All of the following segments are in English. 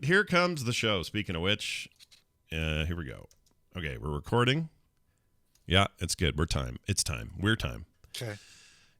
Here comes the show. Speaking of which, here we go. Okay, we're recording. Yeah, it's good. It's time. We're time. Okay.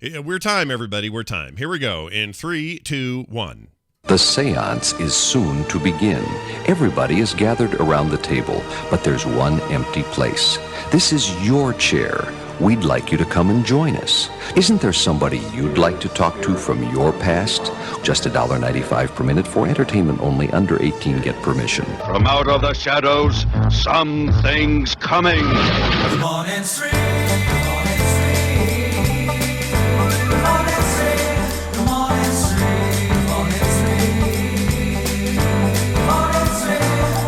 Yeah, we're time, everybody. We're time. Here we go. In 3, 2, 1. The seance is soon to begin. Everybody is gathered around the table, but there's one empty place. This is your chair. We'd like you to come and join us. Isn't there somebody you'd like to talk to from your past? Just $1.95 per minute for entertainment only. Under 18 get permission. From out of the shadows, something's coming. The morning stream, the morning stream, the morning stream, the morning stream, the morning stream,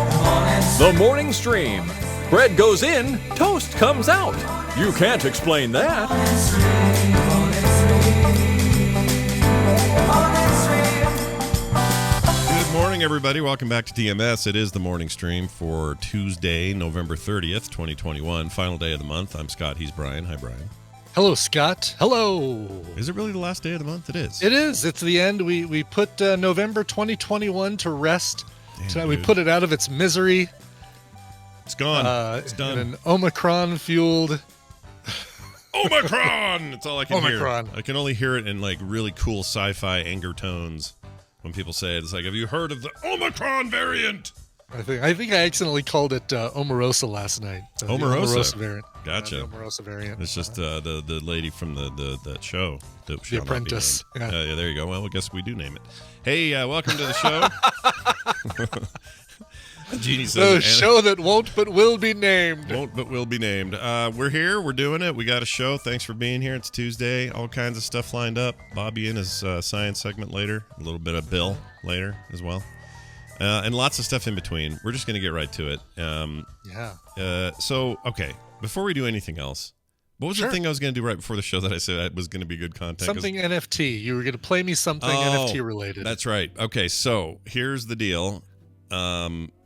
the morning stream. The morning stream. Bread goes in, toast comes out. You can't explain that. Good morning, everybody. Welcome back to TMS. It is the morning stream for Tuesday, November 30th, 2021. Final day of the month. I'm Scott. He's Brian. Hi, Brian. Hello, Scott. Hello. Is it really the last day of the month? It is. It is. It's the end. We put November 2021 to rest. Damn, Tonight we dude. put it out of its misery. It's gone. It's done. In an Omicron-fueled... Omicron! That's all I can Omicron. hear. I can only hear it in like really cool sci-fi anger tones when people say it. It's like, have you heard of the Omicron variant? I think I accidentally called it Omarosa last night. The Omarosa. Omarosa variant. Gotcha. The Omarosa variant. It's just the lady from that show. The Apprentice. Yeah. Yeah, there you go. Well, I guess we do name it. Hey, welcome to the show. Genie says, The show that won't but will be named. Won't but will be named. We're here. We're doing it. We got a show. Thanks for being here. It's Tuesday. All kinds of stuff lined up. Bobby in his science segment later. A little bit of Bill later as well. And lots of stuff in between. We're just going to get right to it. So, okay. Before we do anything else, what was the thing I was going to do right before the show that I said was going to be good content? Something NFT. You were going to play me something NFT related. That's right. Okay, so here's the deal.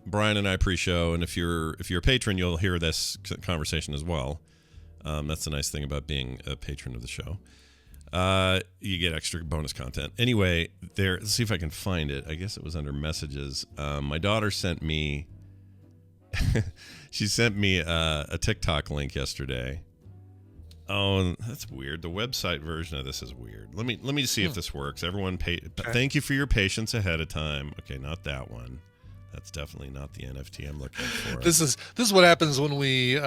Brian and I pre-show, and if you're a patron, you'll hear this conversation as well. That's the nice thing about being a patron of the show. You get extra bonus content. Anyway, let's see if I can find it. I guess it was under messages. My daughter sent me she sent me a TikTok link yesterday. Oh, that's weird. The website version of this is weird. Let me see if this works. Everyone thank you for your patience ahead of time. Okay, not that one. That's definitely not the NFT I'm looking for. This is what happens when we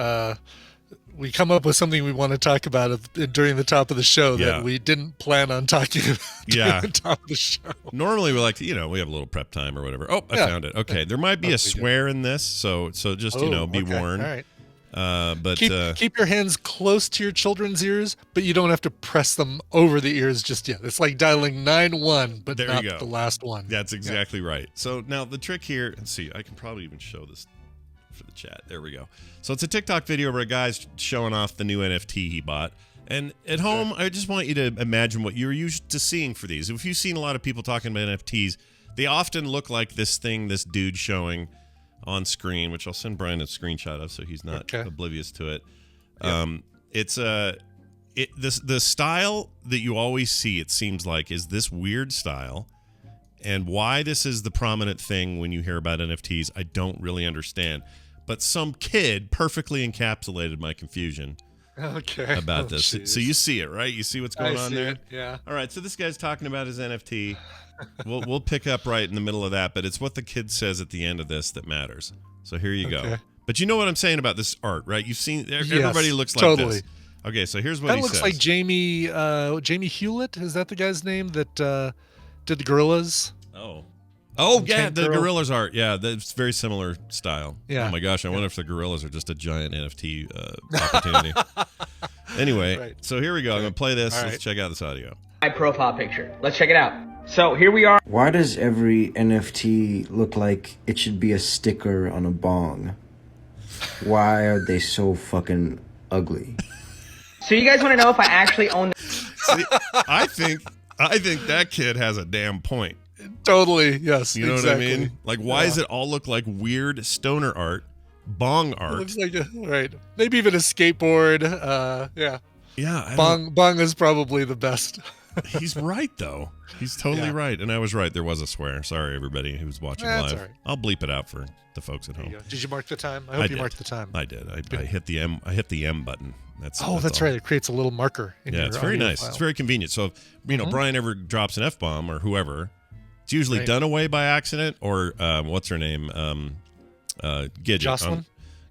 come up with something we want to talk about during the top of the show that we didn't plan on talking about during the top of the show. Normally we like to, we have a little prep time or whatever. Oh, I found it. Okay, there might be a swear in this, so just be warned. All right. But keep your hands close to your children's ears, but you don't have to press them over the ears just yet. It's like dialing 9-1, but not the last one. That's exactly right. So now the trick here, let's see, I can probably even show this for the chat. There we go. So it's a TikTok video where a guy's showing off the new NFT he bought. And at home, I just want you to imagine what you're used to seeing for these. If you've seen a lot of people talking about NFTs, they often look like this dude showing on screen, which I'll send Brian a screenshot of so he's not oblivious to it. It's the style that you always see, it seems like, is this weird style. And why this is the prominent thing when you hear about NFTs, I don't really understand. But some kid perfectly encapsulated my confusion about this. Geez. So you see it, right? You see what's going on there? Yeah. All right, so this guy's talking about his NFT. We'll pick up right in the middle of that, but it's what the kid says at the end of this that matters. So here you go. But you know what I'm saying about this art, right? You've seen everybody looks like this. Okay, so here's what he says. That looks like Jamie Hewlett. Is that the guy's name that did the Gorillas? Oh yeah, the Gorillas art. Yeah, that's very similar style. Yeah. Oh my gosh, I wonder if the Gorillas are just a giant NFT opportunity. Anyway, so here we go. I'm gonna play this. Let's check out this audio. My profile picture. Let's check it out. So here we are. Why does every NFT look like it should be a sticker on a bong? Why are they so fucking ugly? So you guys want to know if I actually own See, I think that kid has a damn point. Totally, yes. You know what I mean? Like, why does it all look like weird stoner art, bong art? It looks like maybe even a skateboard. Yeah. Yeah. Bong is probably the best. He's right, though. He's totally right. And I was right. There was a swear. Sorry, everybody who's watching live. All right. I'll bleep it out for the folks at home. Did you mark the time? I hope you marked the time. I did. I hit the M. I hit the M button. That's right. It creates a little marker. Yeah, it's very nice. File. It's very convenient. So if, Brian ever drops an F-bomb or whoever, it's usually done away by accident or what's her name? Gidget. Jocelyn?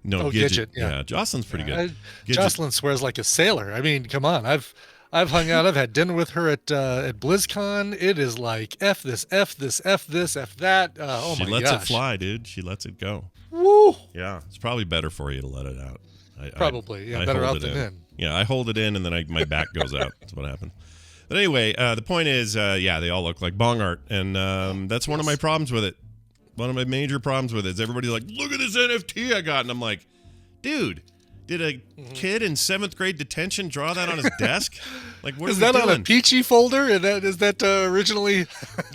Gidget. Yeah, Jocelyn's pretty good. Jocelyn swears like a sailor. I mean, come on. I've hung out. I've had dinner with her at BlizzCon. It is like F this, F this, F this, F that. Oh my gosh. She lets it fly, dude. She lets it go. Woo! Yeah, it's probably better for you to let it out. Probably, better out than in. Yeah, I hold it in and then my back goes out. That's what happened. But anyway, the point is, they all look like bong art, and that's one of my problems with it. One of my major problems with it is everybody's like, look at this NFT I got, and I'm like, dude, did a kid in 7th grade detention draw that on his desk? Like, what is that on a peachy folder? Is that originally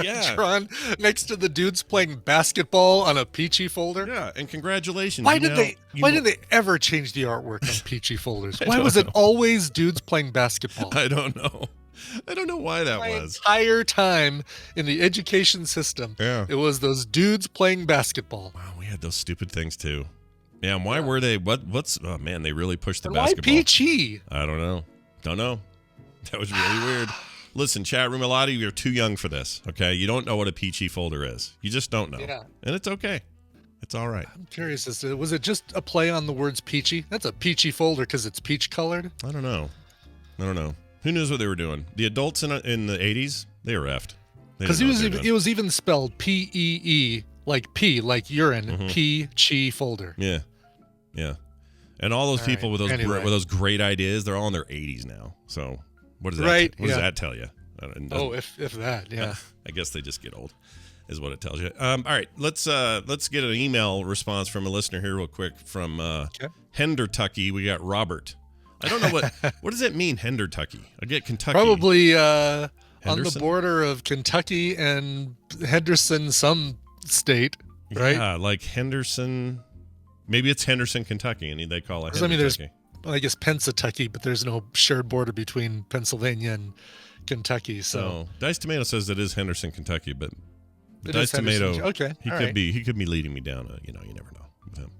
yeah. drawn next to the dudes playing basketball on a peachy folder? Yeah, and congratulations. Why did they ever change the artwork on peachy folders? Why was it always dudes playing basketball? I don't know. I don't know why that was. The entire time in the education system, it was those dudes playing basketball. Wow, we had those stupid things too. Yeah, and why were they? What's? Oh man, they really pushed the basketball. Why peachy? I don't know. That was really weird. Listen, chat room, a lot of you are too young for this. Okay, you don't know what a peachy folder is. You just don't know. Yeah, and it's okay. It's all right. I'm curious as to, was it just a play on the words peachy? That's a peachy folder because it's peach colored. I don't know. Who knows what they were doing? The adults in the 80s, they were effed. Because it was even spelled P-E-E, like pee, like urine, P-chi folder. Yeah. And all those people with those great ideas, they're all in their 80s now. So what does that? Right. What does that tell you? If that, yeah. I guess they just get old, is what it tells you. All right, let's get an email response from a listener here real quick from Hender Tucky. We got Robert. I don't know what does that mean, Hender Tucky? I get Kentucky. Probably on the border of Kentucky and Henderson, some state, right? Yeah, like Henderson. Maybe it's Henderson, Kentucky, and they call it Henderson. There's, I guess, Pensatucky, but there's no shared border between Pennsylvania and Kentucky. So Diced Tomato says it is Henderson, Kentucky, but Diced Tomato, okay, he could be leading me down. You never know with him.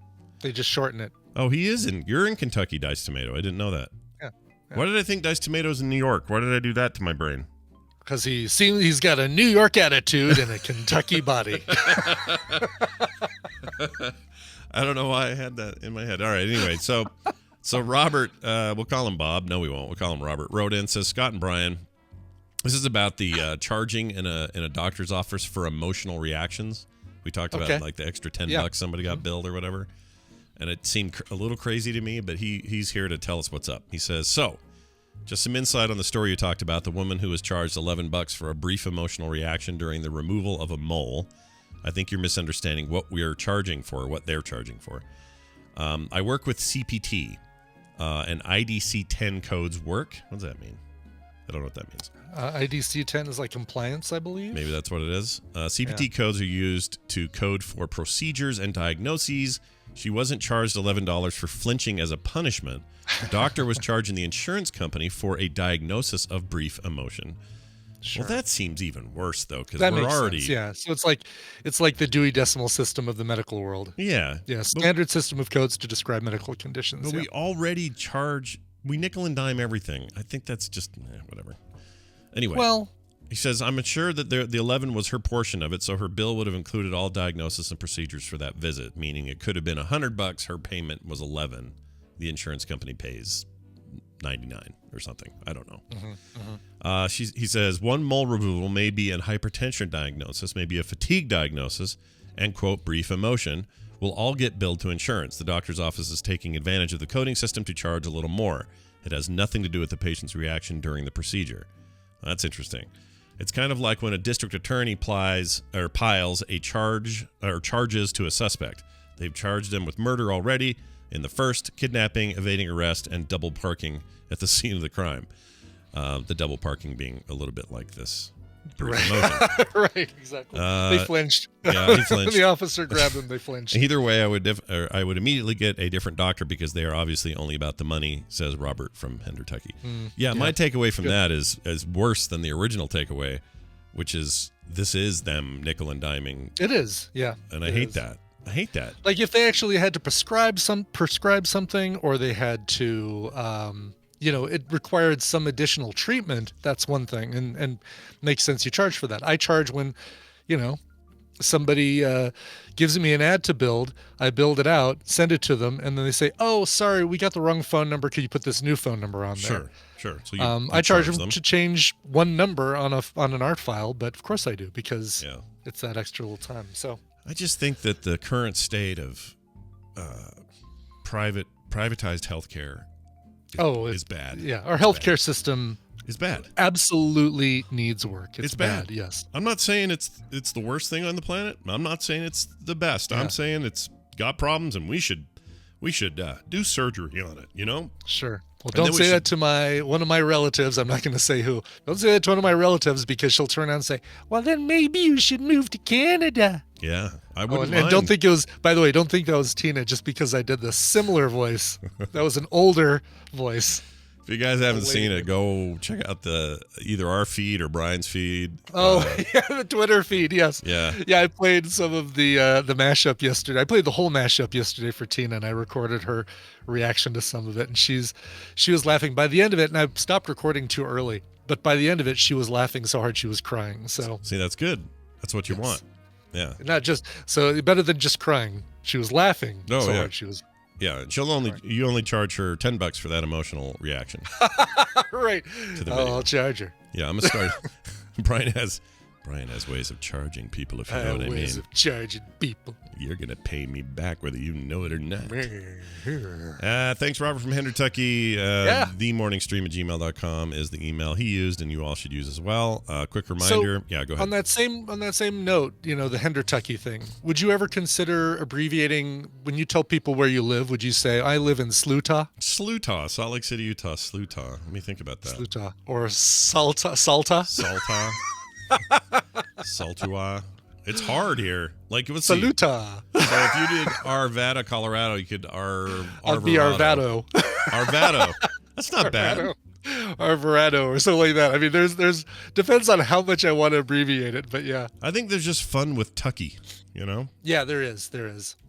They just shorten it. Oh, you're in Kentucky, Diced Tomato. I didn't know that. Yeah. Why did I think Diced Tomato's in New York? Why did I do that to my brain? Because he's got a New York attitude and a Kentucky body. I don't know why I had that in my head. All right, anyway, so Robert, we'll call him Bob. No, we won't. We'll call him Robert. Wrote in, says, Scott and Brian, this is about the charging in a doctor's office for emotional reactions. We talked about like the extra $10 somebody got billed or whatever. And it seemed a little crazy to me, but he's here to tell us what's up. He says, so, just some insight on the story you talked about, the woman who was charged $11 for a brief emotional reaction during the removal of a mole. I think you're misunderstanding what we are charging for, what they're charging for. I work with CPT, and IDC-10 codes work. What does that mean? I don't know what that means. IDC-10 is like compliance, I believe. Maybe that's what it is. CPT codes are used to code for procedures and diagnoses. She wasn't charged $11 for flinching as a punishment. The doctor was charging the insurance company for a diagnosis of brief emotion. Sure. Well, that seems even worse, though, because we're already... Sense, yeah, so it's like the Dewey Decimal System of the medical world. Yeah. Yeah, standard system of codes to describe medical conditions. But we already charge... We nickel and dime everything. I think that's just... whatever. Anyway. Well... He says, I'm sure that the 11 was her portion of it, so her bill would have included all diagnosis and procedures for that visit, meaning it could have been $100. Her payment was $11. The insurance company pays $99 or something. I don't know. He says, one mole removal may be a hypertension diagnosis, maybe a fatigue diagnosis, and, quote, brief emotion, will all get billed to insurance. The doctor's office is taking advantage of the coding system to charge a little more. It has nothing to do with the patient's reaction during the procedure. That's interesting. It's kind of like when a district attorney piles a charge or charges to a suspect. They've charged him with murder already in the first, kidnapping, evading arrest, and double parking at the scene of the crime. The double parking being a little bit like this brief emotion. Right, exactly. They flinched. Yeah, he flinched. The officer grabbed them, they flinched. Either way, I would immediately get a different doctor because they are obviously only about the money, says Robert from Tucky. Yeah, my takeaway from that is worse than the original takeaway, which is this is them nickel and diming. It is, yeah. And I hate that. I hate that. Like if they actually had to prescribe something, or they had to, it required some additional treatment. That's one thing, and makes sense. You charge for that. I charge when, somebody gives me an ad to build. I build it out, send it to them, and then they say, "Oh, sorry, we got the wrong phone number. Could you put this new phone number on there?" Sure. So I charge them to change one number on an art file, but of course I do because it's that extra little time. So. I just think that the current state of privatized healthcare is bad. Yeah, our healthcare system is bad. Absolutely needs work. It's bad. Yes. I'm not saying it's the worst thing on the planet. I'm not saying it's the best. Yeah. I'm saying it's got problems, and we should do surgery on it. Sure. Well, don't say that to one of my relatives. I'm not going to say who. Don't say that to one of my relatives because she'll turn around and say, "Well, then maybe you should move to Canada." Yeah, I wouldn't mind. And don't think it was. By the way, don't think that was Tina just because I did the similar voice. That was an older voice. If you guys haven't seen it, go check out either our feed or Brian's feed. The Twitter feed, yes. Yeah. Yeah, I played some of the mashup yesterday. I played the whole mashup yesterday for Tina, and I recorded her reaction to some of it, and she was laughing. By the end of it, and I stopped recording too early, but by the end of it, she was laughing so hard she was crying. So see, that's good. That's what you want. Yeah. Not just better than just crying. She was laughing so hard she was. Yeah, you only charge her $10 for that emotional reaction. Right. To the video. I'll charge her. Yeah, I'm gonna start. Brian has ways of charging people, if you know what I mean. Ways of charging people. You're gonna pay me back whether you know it or not. Thanks, Robert from Tucky. TheMorningStream@gmail.com is the email he used, and you all should use as well. Quick reminder. Go ahead. On that same note, the Tucky thing. Would you ever consider abbreviating when you tell people where you live? Would you say I live in Slutah? Slutah, Salt Lake City, Utah. Slutah. Let me think about that. Slutah or Salta? Salta. Saltua. It's hard here. Like, let's see. Saluta. So if you did Arvada, Colorado, you could I'd be Arvado. Arvado. That's not bad. Arvarado or something like that. I mean, there's depends on how much I want to abbreviate it, but yeah. I think there's just fun with Tucky, Yeah, there is.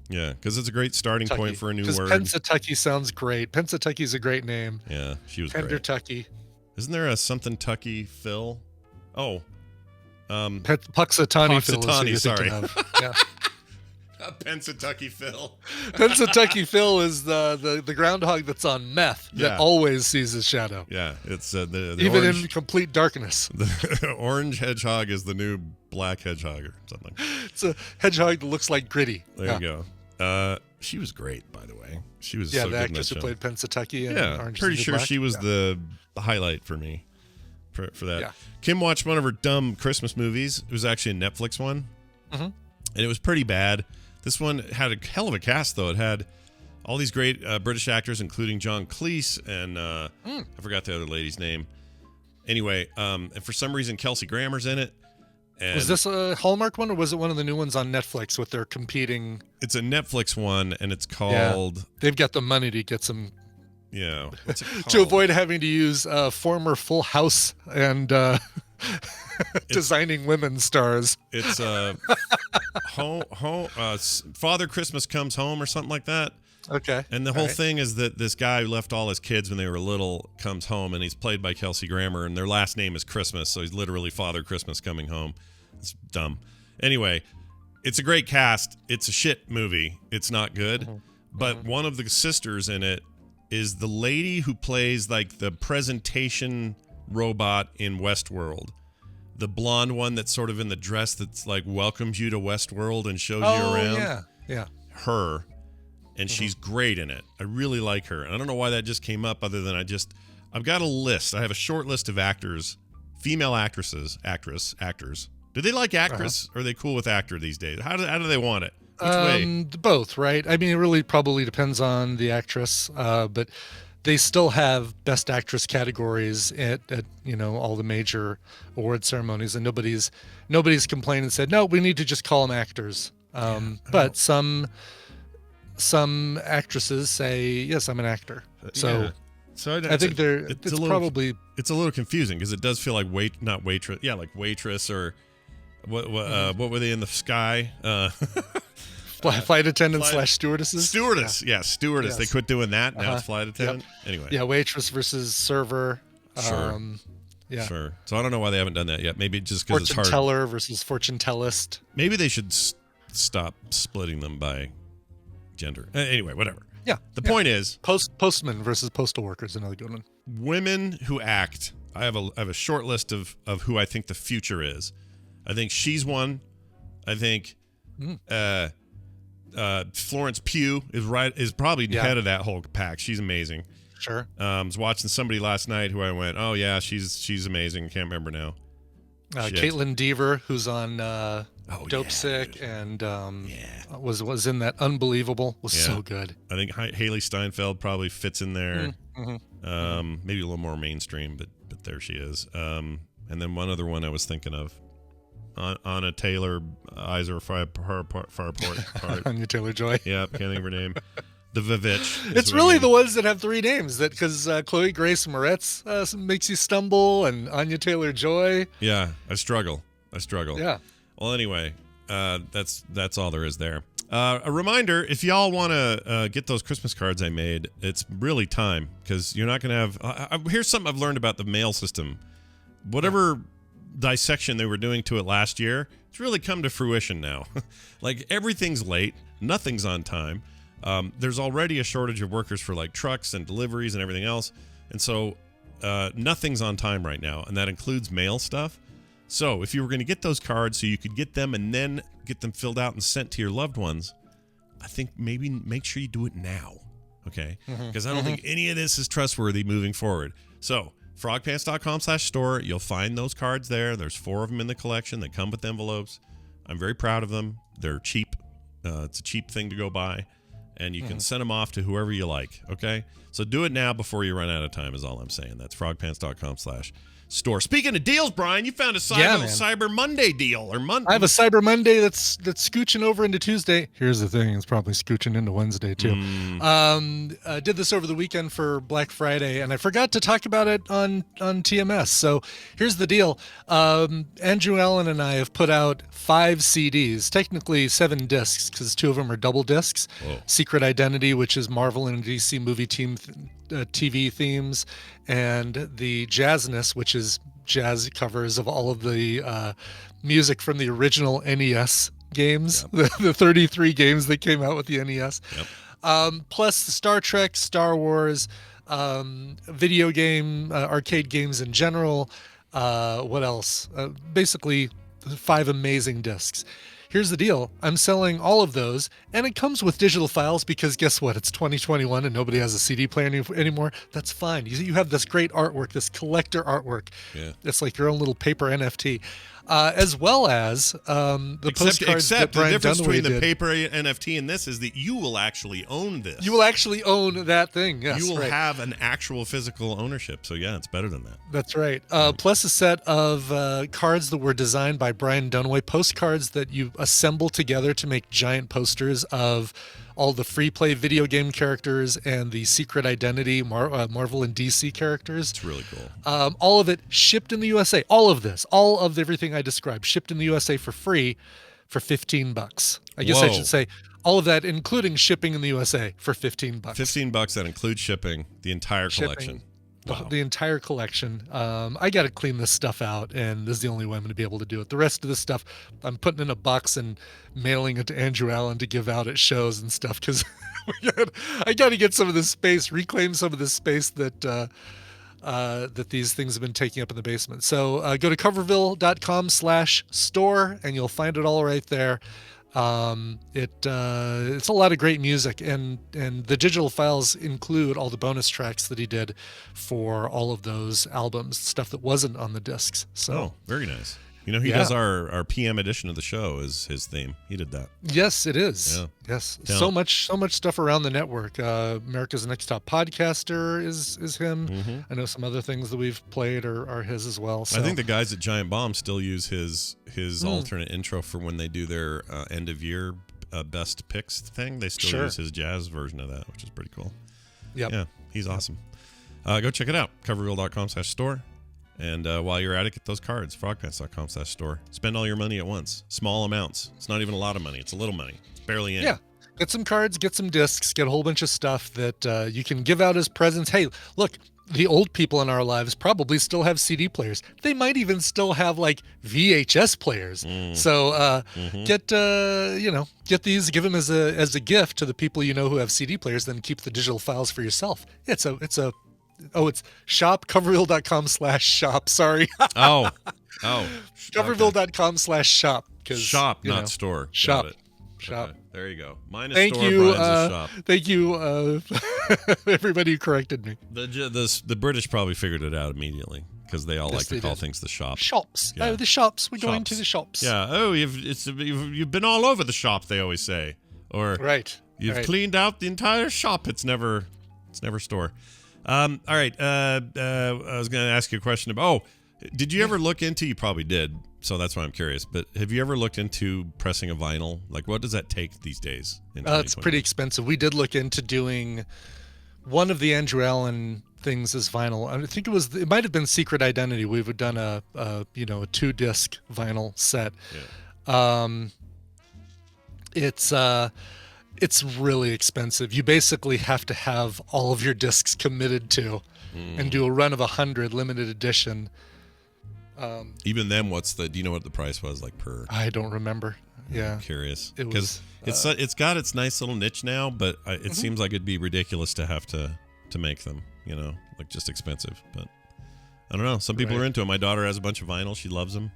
Yeah, because it's a great starting point for a new word. Tucky sounds great. Tucky's a great name. Yeah, she was great. Tucky. Isn't there a something Tucky Phil? Oh. Puxatawny Phil. Puxatawny, sorry. Yeah. Pennsatucky Phil. Pennsatucky Phil is the groundhog that's on meth that always sees his shadow. Yeah, it's the even orange, in complete darkness. The orange hedgehog is the new black hedgehog or something. It's a hedgehog that looks like Gritty. There you go. She was great, by the way. She was so good. The actress who played Pennsatucky. Orange pretty sure she was the highlight for me. For that. Yeah. Kim watched one of her dumb Christmas movies. It was actually a Netflix one. Mm-hmm. And it was pretty bad. This one had a hell of a cast, though. It had all these great British actors, including John Cleese and I forgot the other lady's name. Anyway, and for some reason, Kelsey Grammer's in it. And was this a Hallmark one, or was it one of the new ones on Netflix with their competing? It's a Netflix one, and it's called... They've got the money to get some... Yeah. What's it called? To avoid having to use former Full House and designing women stars. It's Father Christmas Comes Home or something like that. Okay. And the whole thing is that this guy who left all his kids when they were little comes home, and he's played by Kelsey Grammer, and their last name is Christmas, so he's literally Father Christmas coming home. It's dumb. Anyway, it's a great cast. It's a shit movie. It's not good. But one of the sisters in it is the lady who plays like the presentation robot in Westworld. The blonde one that's sort of in the dress that's like welcomes you to Westworld and shows you around. Yeah. Her. And she's great in it. I really like her. And I don't know why that just came up other than I've got a list. I have a short list of actors, female actors. Do they like actress or are they cool with actor these days? How do they want it? Which way? Both, right? I mean, it really probably depends on the actress. But they still have Best Actress categories at all the major award ceremonies, and nobody's complained and said, no, we need to just call them actors. But some actresses say, yes, I'm an actor. So. Yeah. So I think it's probably a little confusing because it does feel like like waitress or what were they in the sky? Flight attendant / stewardesses. Stewardess, stewardess. Yes. They quit doing that. Now it's flight attendant. Yep. Anyway. Yeah, waitress versus server. Sure. Sure. So I don't know why they haven't done that yet. Maybe just because it's hard. Fortune teller versus fortune tellist. Maybe they should stop splitting them by gender. Anyway, whatever. Yeah. The point is, postman versus postal workers, another good one. Women who act. I have a short list of who I think the future is. I think she's one. I think Florence Pugh is probably head of that whole pack. She's amazing. Sure. I was watching somebody last night who I went, oh yeah, she's amazing. Can't remember now. Caitlin Deaver, who's on Dope Sick, and was in that Unbelievable, was so good. I think Haley Steinfeld probably fits in there. Maybe a little more mainstream, but there she is. And then one other one I was thinking of, Anna Taylor, eyes are far apart. Anya Taylor-Joy. Yeah, can't think of her name. The Vivitch. It's really the ones that have three names, that because Chloe Grace Moretz makes you stumble, and Anya Taylor-Joy. Yeah, I struggle. Yeah. Well, anyway, that's all there is there. A reminder, if y'all want to get those Christmas cards I made, it's really time, because you're not going to have... here's something I've learned about the mail system. Whatever dissection they were doing to it last year, it's really come to fruition now. Like, everything's late. Nothing's on time. There's already a shortage of workers for, like, trucks and deliveries and everything else. And so nothing's on time right now, and that includes mail stuff. So if you were going to get those cards so you could get them and then get them filled out and sent to your loved ones, I think maybe make sure you do it now, okay? Because I don't think any of this is trustworthy moving forward. So frogpants.com/store, you'll find those cards there. There's 4 of them in the collection. They come with envelopes. I'm very proud of them. They're cheap. It's a cheap thing to go buy. And you can send them off to whoever you like, okay? So do it now before you run out of time is all I'm saying. That's frogpants.com/store. Speaking of deals, Brian, you found a Cyber Monday deal. I have a Cyber Monday that's scooching over into Tuesday. Here's the thing, it's probably scooching into Wednesday too. Did this over the weekend for Black Friday, and I forgot to talk about it on TMS. So here's the deal. Andrew Allen and I have put out 5 CDs, technically 7 discs, because 2 of them are double discs. Whoa. Secret Identity, which is Marvel and DC movie team TV themes, and the Jazzness, which is jazz covers of all of the music from the original NES games, the 33 games that came out with the NES, plus the Star Trek, Star Wars, video game, arcade games in general. What else? Basically 5 amazing discs. Here's the deal. I'm selling all of those, and it comes with digital files because guess what? It's 2021 and nobody has a CD player anymore. That's fine. You have this great artwork, this collector artwork. Yeah. It's like your own little paper NFT. As well as the postcards that Brian the difference Dunaway between the did. paper NFT and this is that you will actually own this. You will actually own that thing. Yes, you will have an actual physical ownership. So yeah, it's better than that. That's right. Plus a set of cards that were designed by Brian Dunaway, postcards that you assemble together to make giant posters of all the free play video game characters and the Secret Identity Marvel and DC characters. It's really cool. All of it shipped in the USA. All of this, all of everything I described, shipped in the USA for free for $15. I guess I should say all of that, including shipping in the USA, for $15. $15 that includes shipping, the entire collection. Wow. The entire collection. I got to clean this stuff out, and this is the only way I'm going to be able to do it. The rest of this stuff, I'm putting in a box and mailing it to Andrew Allen to give out at shows and stuff, because I got to get some of this space, reclaim some of this space that that these things have been taking up in the basement. So go to coverville.com/store, and you'll find it all right there. It's a lot of great music, and the digital files include all the bonus tracks that he did for all of those albums, stuff that wasn't on the discs. So very nice. You know, he does our PM edition of the show is his theme. He did that. Yes, it is. Yeah. Yes. Yeah. So much stuff around the network. America's Next Top Podcaster is him. Mm-hmm. I know some other things that we've played are his as well. So. I think the guys at Giant Bomb still use his alternate intro for when they do their end of year best picks thing. They still use his jazz version of that, which is pretty cool. Yep. Yeah, he's awesome. Go check it out. Coverreal.com/store. And while you're at it, get those cards. Frogpants.com/store. Spend all your money at once. Small amounts. It's not even a lot of money. It's a little money. It's barely in. Yeah. Get some cards, get some discs, get a whole bunch of stuff that you can give out as presents. Hey, look, the old people in our lives probably still have CD players. They might even still have like VHS players. So get these, give them as a gift to the people you know who have CD players. Then keep the digital files for yourself. It's shop.coverreal.com/shop. Sorry. Oh. Coverreal.com/shop. Shop, not store. Shop. Got it. Shop. Okay, there you go. Mine is Thank store, you. Brian's is shop. Thank you, everybody who corrected me. The British probably figured it out immediately because they all like to call things the shop. Shops. Yeah. Oh, the shops. We're going to the shops. Yeah. Oh, you've been all over the shop. They always say, or right. You've cleaned out the entire shop. It's never store. All right. I was going to ask you a question about. Oh, did you ever look into? You probably did. So that's why I'm curious. But have you ever looked into pressing a vinyl? Like, what does that take these days? It's pretty expensive. We did look into doing one of the Andrew Allen things as vinyl. I think it might have been Secret Identity. We've done a 2-disc vinyl set. Yeah. It's really expensive. You basically have to have all of your discs committed to and do a run of 100 limited edition. Even then, do you know what the price was like per? I don't remember. Yeah. I'm curious. Because it's got its nice little niche now, but it seems like it'd be ridiculous to have to make them, like just expensive. But I don't know. Some people are into it. My daughter has a bunch of vinyl. She loves them.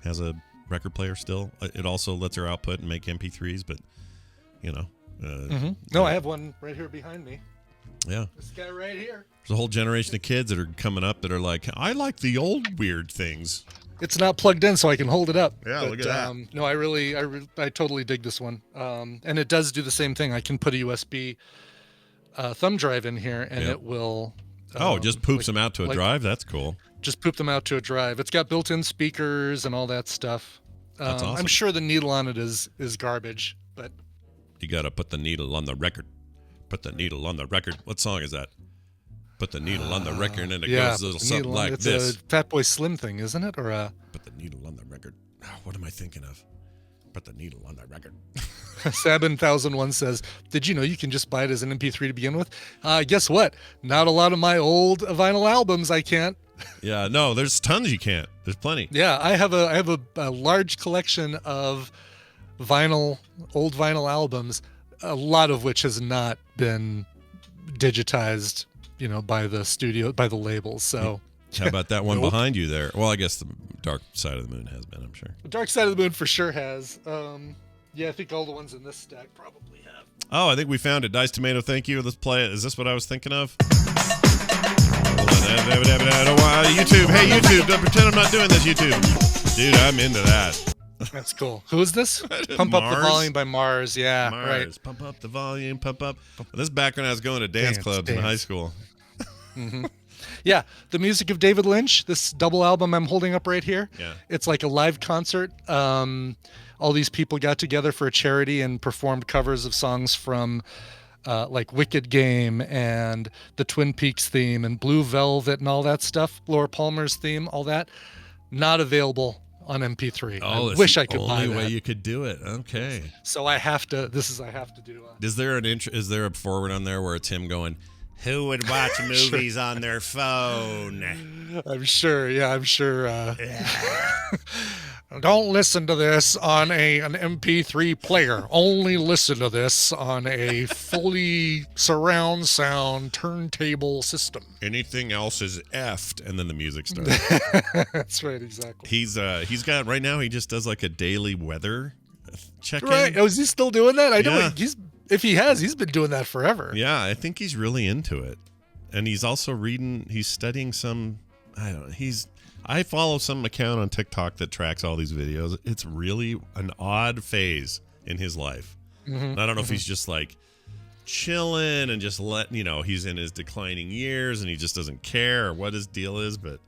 Has a record player still. It also lets her output and make MP3s, but No, I have one right here behind me. Yeah. This guy right here. There's a whole generation of kids that are coming up that are like, I like the old weird things. It's not plugged in, so I can hold it up. Yeah, look at that. No, I totally dig this one. And it does do the same thing. I can put a USB thumb drive in here, and it will. It just poops them out to a drive. That's cool. Just poop them out to a drive. It's got built-in speakers and all that stuff. That's awesome. I'm sure the needle on it is garbage, but you got to put the needle on the record. Put the needle on the record. What song is that? Put the needle on the record, and it goes a little something like this. It's a Fatboy Slim thing, isn't it? Or Put the needle on the record. What am I thinking of? Put the needle on the record. Sabin1001 says, did you know you can just buy it as an MP3 to begin with? Guess what? Not a lot of my old vinyl albums I can't. Yeah, no, there's tons you can't. There's plenty. Yeah, I have a large collection of old vinyl albums, a lot of which has not been digitized, by the labels. So how about that one behind you there? Well, I guess the Dark Side of the Moon has been, I'm sure. The Dark Side of the Moon for sure has. Yeah, I think all the ones in this stack probably have. Oh, I think we found it. Dice Tomato, thank you. Let's play it. Is this what I was thinking of? YouTube. Hey, YouTube. Don't pretend I'm not doing this, YouTube. Dude, I'm into that. That's cool. Who is this? Pump Up the Volume by Mars. Yeah, Mars. Right. Pump up the volume, pump up. This back when I was going to dance clubs in high school. Mm-hmm. Yeah, the music of David Lynch, this double album I'm holding up right here. Yeah. It's like a live concert. All these people got together for a charity and performed covers of songs from like Wicked Game and the Twin Peaks theme and Blue Velvet and all that stuff. Laura Palmer's theme, all that. Not available on MP3. Oh, I wish I could buy that. Only way you could do it. Okay. So I have to do. Is there is there a forward on there where it's him going, who would watch movies on their phone? I'm sure. Yeah, I'm sure. Don't listen to this on an MP3 player. Only listen to this on a fully surround sound turntable system. Anything else is effed, and then the music starts. That's right, exactly. He's got right now. He just does like a daily weather check-in. Right? Oh, is he still doing that? I know if he has, he's been doing that forever. Yeah, I think he's really into it, and he's also reading. He's studying some. I don't know. I follow some account on TikTok that tracks all these videos. It's really an odd phase in his life. And I don't know if he's just like chilling and just he's in his declining years and he just doesn't care or what his deal is, but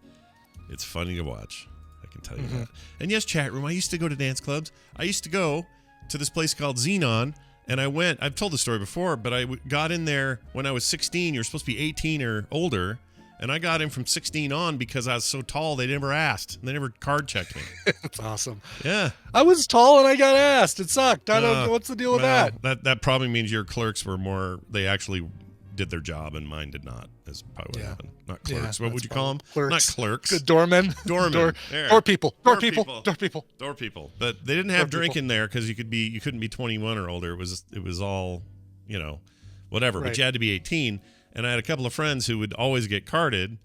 it's funny to watch. I can tell you that. And yes, chat room, I used to go to dance clubs. I used to go to this place called Xenon, and I've told the story before, but I got in there when I was 16. You're supposed to be 18 or older. And I got in from 16 on because I was so tall, they never asked. They never card checked me. That's awesome. Yeah. I was tall and I got asked. It sucked. I don't know. What's the deal with that? That probably means your clerks were they actually did their job and mine did not. That's probably what happened. Not clerks. What would you call them? Clerks. Not clerks. Good doormen. Doormen. Door people. Door people. Door people. But they didn't have drinking there because you couldn't be 21 or older. It was all, whatever. Right. But you had to be 18. And I had a couple of friends who would always get carded,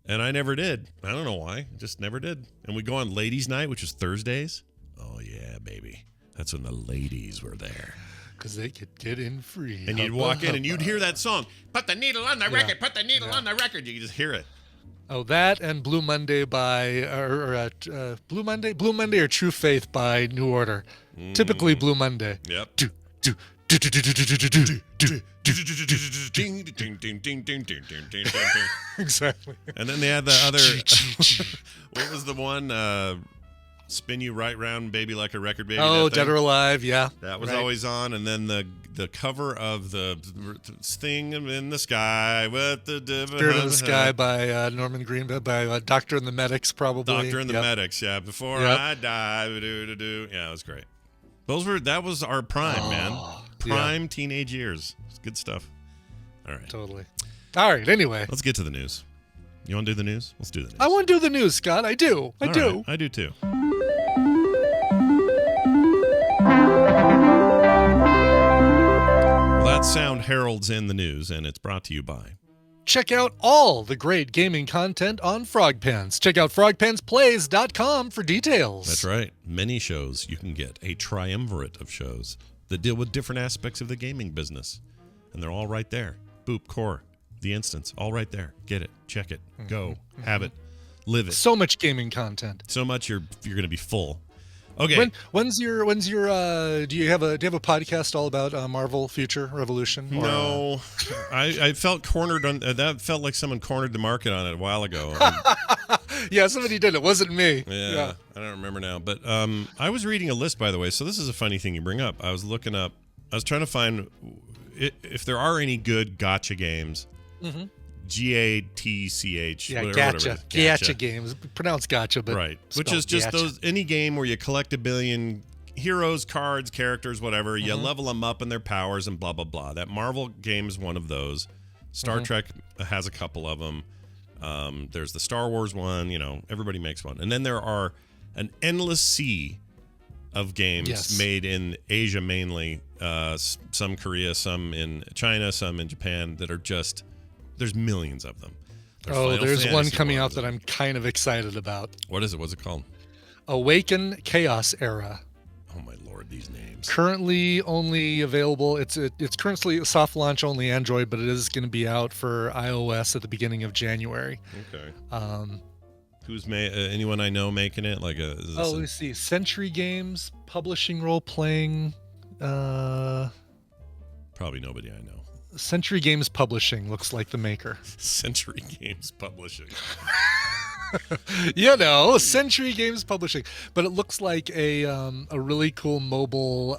and I never did. I don't know why. Just never did. And we'd go on ladies' night, which was Thursdays. Oh, yeah, baby. That's when the ladies were there. Because they could get in free. And you'd walk in, and you'd hear that song, put the needle on the record, put the needle on the record. You could just hear it. Oh, that and Blue Monday Blue Monday or True Faith by New Order. Typically Blue Monday. Yep. Exactly. And then they had the other what was the one spin you right round baby like a record baby? Oh, Dead or Alive, yeah. That was always on. And then the cover of the thing in the sky with the Spirit of the Sky by Norman Green, by Doctor and the Medics, probably. Doctor and the Medics, yeah. Before I die, yeah, it was great. That was our prime, man. Prime teenage years. It's good stuff. All right. Totally. All right, anyway. Let's get to the news. You want to do the news? Let's do the news. I want to do the news, Scott. I do. I do. Right. I do too. Well, that sound heralds in the news, and it's brought to you by... Check out all the great gaming content on Frog Pants. Check out frogpantsplays.com for details. That's right. Many shows you can get, a triumvirate of shows that deal with different aspects of the gaming business. And they're all right there. Boop, Core, The Instance, all right there. Get it, check it, go, have it, live it. So much gaming content. So much you're going to be full. Okay. When's your do you have a podcast all about Marvel Future Revolution? No, I felt cornered on that. Felt like someone cornered the market on it a while ago. Yeah, somebody did. It wasn't me. Yeah, I don't remember now. But I was reading a list, by the way. So this is a funny thing you bring up. I was trying to find if there are any good gotcha games. Mm-hmm. GATCH. Yeah, whatever gacha games. Pronounced gotcha, but right. Which is just gacha. any game where you collect a billion heroes, cards, characters, whatever. You level them up and their powers and blah blah blah. That Marvel game is one of those. Star Trek has a couple of them. There's the Star Wars one. Everybody makes one, and then there are an endless sea of games made in Asia mainly. Some Korea, some in China, some in Japan that are just. There's millions of them. There's one coming out that I'm kind of excited about. What is it? What's it called? Awaken Chaos Era. Oh my lord, these names. Currently only available. It's currently soft launch only Android, but it is going to be out for iOS at the beginning of January. Okay. Who's anyone I know making it? Let's see. Century Games, publishing, role playing. Probably nobody I know. Century Games Publishing looks like the maker. Century Games Publishing. Century Games Publishing. But it looks like a really cool mobile,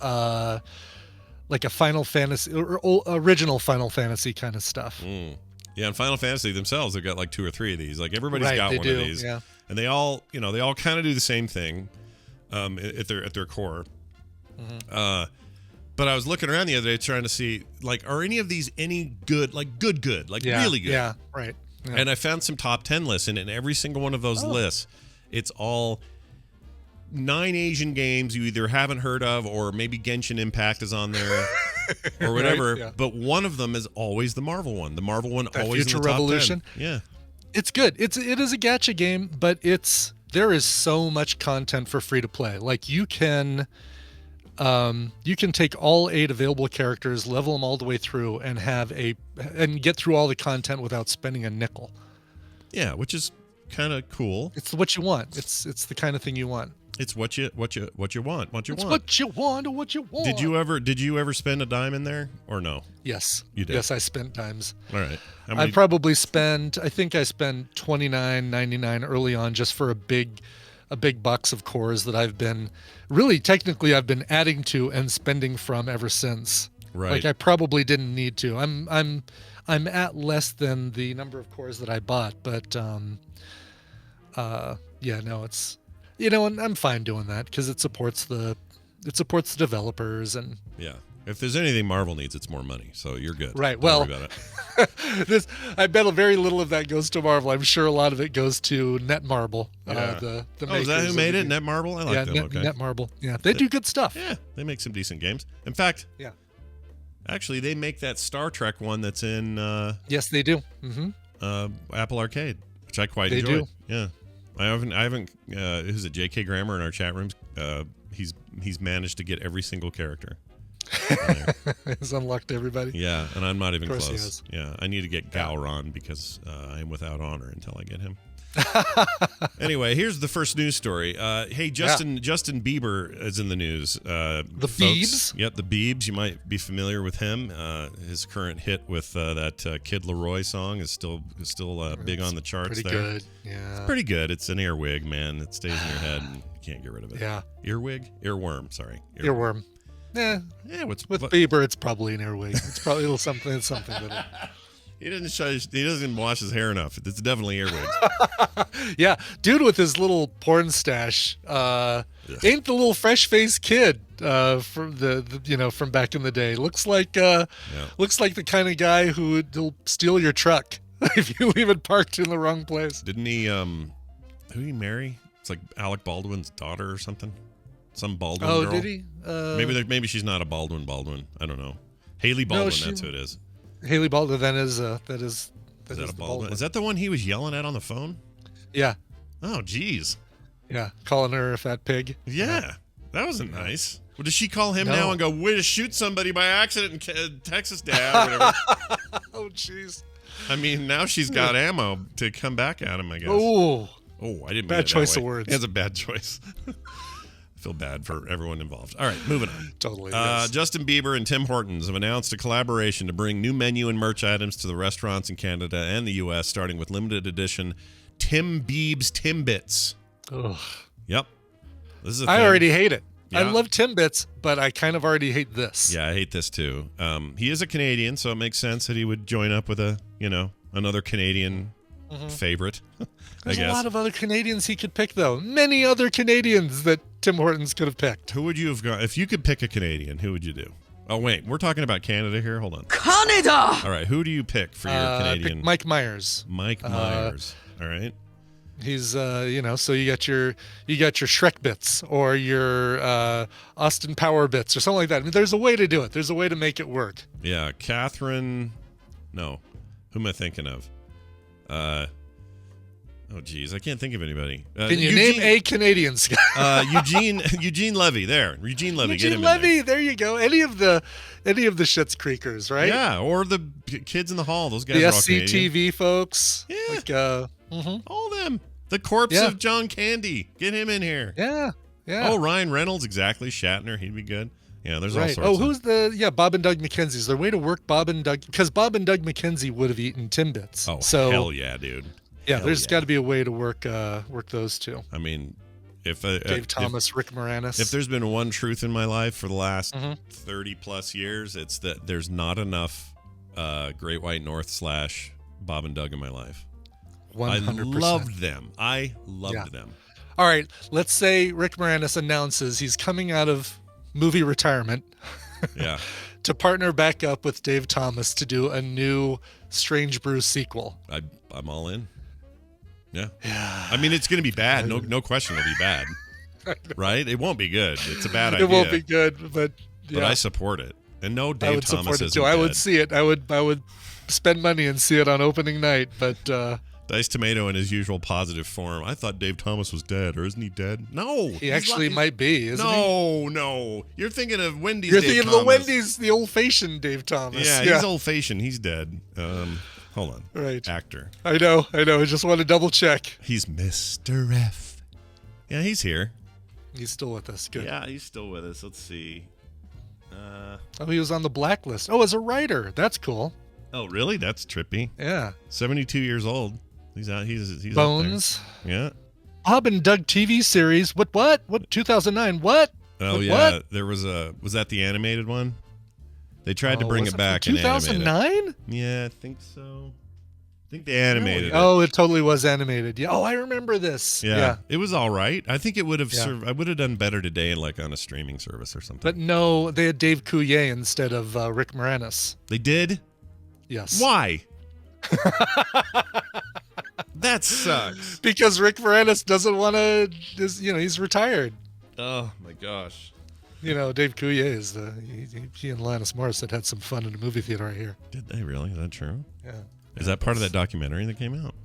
like a Final Fantasy, or original Final Fantasy kind of stuff. Yeah, and Final Fantasy themselves, they've got like 2 or 3 of these. Like everybody's got one of these. Yeah. And they all kind of do the same thing at their core. Mm-hmm. But I was looking around the other day trying to see, are any of these any good, really good? Yeah, right. Yeah. And I found some top 10 lists, and in every single one of those lists, it's all 9 Asian games you either haven't heard of, or maybe Genshin Impact is on there, or whatever. Right, yeah. But one of them is always the Marvel one. The Marvel one always Future in the top Revolution. 10. Yeah, it's good. It is a gacha game, but there is so much content for free to play. Like you can take all 8 available characters, level them all the way through, and get through all the content without spending a nickel. Yeah, which is kind of cool. It's what you want. It's the kind of thing you want. It's what you want. It's what you want. What you want. Did you ever spend a dime in there or no? Yes. You did. Yes, I spent dimes. All right. I probably spent. I think I spent $29.99 early on just for a big box of cores that I've been technically adding to and spending from ever since. Right. Like I probably didn't need to. I'm at less than the number of cores that I bought, but it's and I'm fine doing that because it supports the developers and yeah. If there's anything Marvel needs, it's more money. So you're good. Right. Don't Well, worry about it. I bet very little of that goes to Marvel. I'm sure a lot of it goes to Netmarble. Yeah. The Is that who made it? Netmarble? I like them. Okay. Netmarble. Yeah, they do good stuff. Yeah, they make some decent games. In fact, yeah. Actually, they make that Star Trek one that's in yes, they do. Mm-hmm. Apple Arcade, which I quite They enjoy. do. Yeah. I haven't who's it, JK Grammer in our chat rooms? He's managed to get every single character. He's unlocked everybody. Yeah, and I'm not even Of course he close. has. Yeah, I need to get Gowron because I am without honor until I get him. Anyway, here's the first news story. Hey, Justin Bieber is in the news. The folks. Biebs? Yep, the Biebs. You might be familiar with him. His current hit with that Kid Leroy song is still big on the charts. Pretty there. good. Yeah. It's pretty good. It's an earwig, man. It stays in your head and you can't get rid of it. Yeah. Earworm. Sorry. Earworm. Yeah. Yeah. With Bieber, it's probably an earwig. It's probably a little something. It's something little. He doesn't wash his hair enough. It's definitely earwigs. Yeah, dude with his little porn stash ain't the little fresh-faced kid from from back in the day. Looks like the kind of guy who'll steal your truck if you leave it parked in the wrong place. Didn't he who did he marry? It's like Alec Baldwin's daughter or something. Some Baldwin girl. Oh, did he? Maybe she's not a Baldwin. I don't know. Haley Baldwin, that's who it is. Haley Baldwin, that is Is that a Baldwin? Is that the one he was yelling at on the phone? Yeah. Oh, geez. Yeah, calling her a fat pig. Yeah, that wasn't nice. Well, does she call him No. now and go, way to shoot somebody by accident in Texas, Dad, or whatever? Oh, jeez. I mean, now she's got ammo to come back at him, I guess. Oh, I didn't mean bad it that choice way. of words. It's a bad choice. I feel bad for everyone involved. All right, moving on. Totally. Yes. Justin Bieber and Tim Hortons have announced a collaboration to bring new menu and merch items to the restaurants in Canada and the U.S., starting with limited edition Tim Biebs Timbits. Ugh. Yep. This is a I thing. already hate it. I Yeah. love Timbits, but I kind of already hate this. Yeah, I hate this too. He is a Canadian, so it makes sense that he would join up with another Canadian favorite. There's I guess. a lot of other Canadians he could pick, though. Many other Canadians that Tim Hortons could have picked. Who would you have gone if you could pick a Canadian? Who would you do? Oh wait, we're talking about Canada here. Hold on. Canada! All right, who do you pick for your Canadian? Pick Mike Myers. Mike Myers. All right. He's so you got your Shrek bits or your Austin Power bits or something like that. I mean, there's a way to do it. There's a way to make it work. Yeah, Catherine. No, who am I thinking of? Oh geez, I can't think of anybody. Can you name a Canadian, Scott? Eugene Levy. There, Eugene Levy. Get Eugene him in Levy. There you go. Any of the Schitt's Creekers, right? Yeah, or the kids in the hall. Those guys The are all Canadian. SCTV folks. Yeah. Like, All them. The corpse Yeah. of John Candy. Get him in here. yeah. Yeah. Oh, Ryan Reynolds. Exactly. Shatner. He'd be good. Yeah, there's all Right. sorts. Oh, who's Bob and Doug McKenzie? Is there a way to work Bob and Doug? Because Bob and Doug McKenzie would have eaten Timbits. Oh, so, hell yeah, dude. Yeah, Hell there's yeah. got to be a way to work those two. I mean, if Dave Thomas, Rick Moranis. If there's been one truth in my life for the last Mm-hmm. 30 plus years, it's that there's not enough Great White North / Bob and Doug in my life. 100%. I loved them. I loved them. All right, let's say Rick Moranis announces he's coming out of movie retirement Yeah. to partner back up with Dave Thomas to do a new Strange Brew sequel. I'm all in. Yeah. I mean, it's going to be bad. No question it'll be bad. Right? It won't be good. It's a bad idea. It won't be good, but But I support it. And no, Dave I would Thomas support it isn't too. I would dead. see it. I would spend money and see it on opening night, but Diced Tomato in his usual positive form. I thought Dave Thomas was dead, or isn't he dead? No. he actually might be, isn't he? No. You're thinking of Wendy's You're Dave thinking Thomas. of the Wendy's, the old-fashioned Dave Thomas. Yeah, he's old-fashioned. He's dead. Hold on. Right. Actor. I know. I just want to double check. He's Mr. F. Yeah, he's here. He's still with us. Good. Yeah, he's still with us. Let's see. Oh, he was on the blacklist. Oh, as a writer. That's cool. Oh, really? That's trippy. Yeah. 72 years old. He's out. He's Bones. Up there. Yeah. Bob and Doug TV series. What? 2009. What? Oh, what, yeah. What? There was that the animated one? They tried to Oh, bring was it back from and animate it. 2009? Yeah, I think so. I think they animated it. Oh, it totally was animated. Yeah. Oh, I remember this. Yeah. It was all right. I think it would have Yeah. I would have done better today, like on a streaming service or something. But no, they had Dave Coulier instead of Rick Moranis. They did? Yes. Why? That sucks. Because Rick Moranis doesn't want to. He's retired. Oh my gosh. Dave Coulier is he and Alanis Morissette had some fun in a movie theater right here. Did they really? Is that true? Yeah. Is that part of that documentary that came out?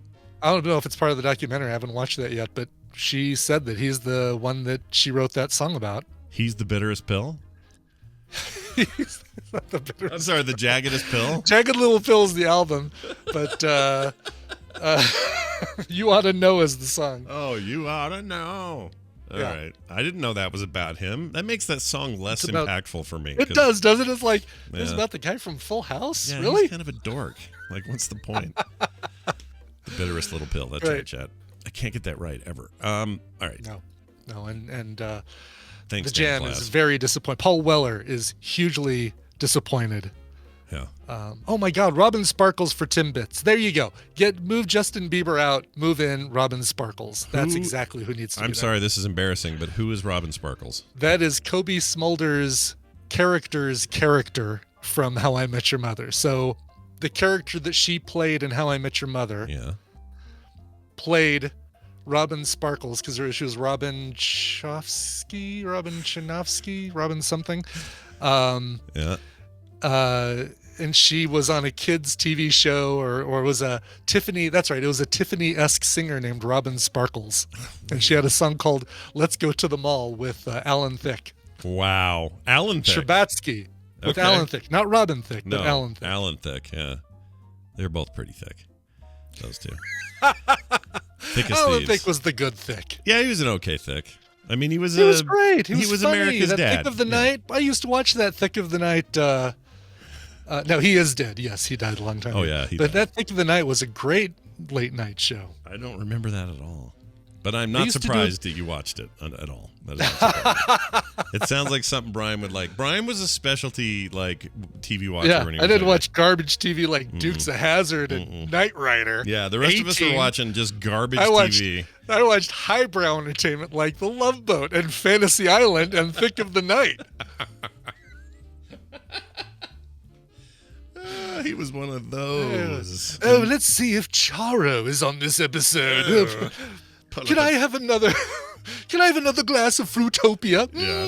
I don't know if it's part of the documentary. I haven't watched that yet, but she said that he's the one that she wrote that song about. He's the bitterest pill? He's not the bitterest. I'm sorry, the jaggedest pill? Jagged Little Pill is the album, but You Ought to Know is the song. Oh, You Ought to Know. All right. I didn't know that was about him. That makes that song less impactful for me. It does, doesn't it? It's like, it's about the guy from Full House? Yeah, really? He's kind of a dork. Like, what's the point? The bitterest little pill. That's right, Chad. I can't get that right, ever. All right. No, and Thanks, the Jam Class. is very disappointed. Paul Weller is hugely disappointed. Yeah. Oh my God, Robin Sparkles for Timbits. There you go. Move Justin Bieber out, move in Robin Sparkles. That's exactly who needs to be I'm sorry, this is embarrassing, but who is Robin Sparkles? That is Kobe Smolder's character from How I Met Your Mother. So the character that she played in How I Met Your Mother played Robin Sparkles because she was Robin Chanovsky, Robin something. And she was on a kids' TV show or was a Tiffany. That's right. It was a Tiffany-esque singer named Robin Sparkles. And she had a song called Let's Go to the Mall with Alan Thicke. Wow. Alan Thicke. Sherbatsky. With Alan Thicke. Not Robin Thicke, but Alan Thicke. Alan Thicke, yeah. They're both pretty thick. Those two. Thick as Alan thieves. Thicke was the good Thicke. Yeah, he was an okay Thicke. I mean, he was great. He was funny. America's that dad. Thick of the Night. I used to watch that Thick of the Night. No, he is dead. Yes, he died a long time ago. Oh, yeah. But that Thick of the Night was a great late night show. I don't remember that at all. But I'm not surprised that you watched it at all. That is not surprising. It sounds like something Brian would like. Brian was a specialty TV watcher. Yeah, when he I was didn't younger. watch garbage TV like Dukes of Hazzard and Knight Rider. Yeah, the rest of us were watching just garbage TV. I watched highbrow entertainment like The Love Boat and Fantasy Island and Thick of the Night. He was one of those. Oh, let's see if Charo is on this episode. Can I have another? Can I have another glass of Fruitopia? Yeah,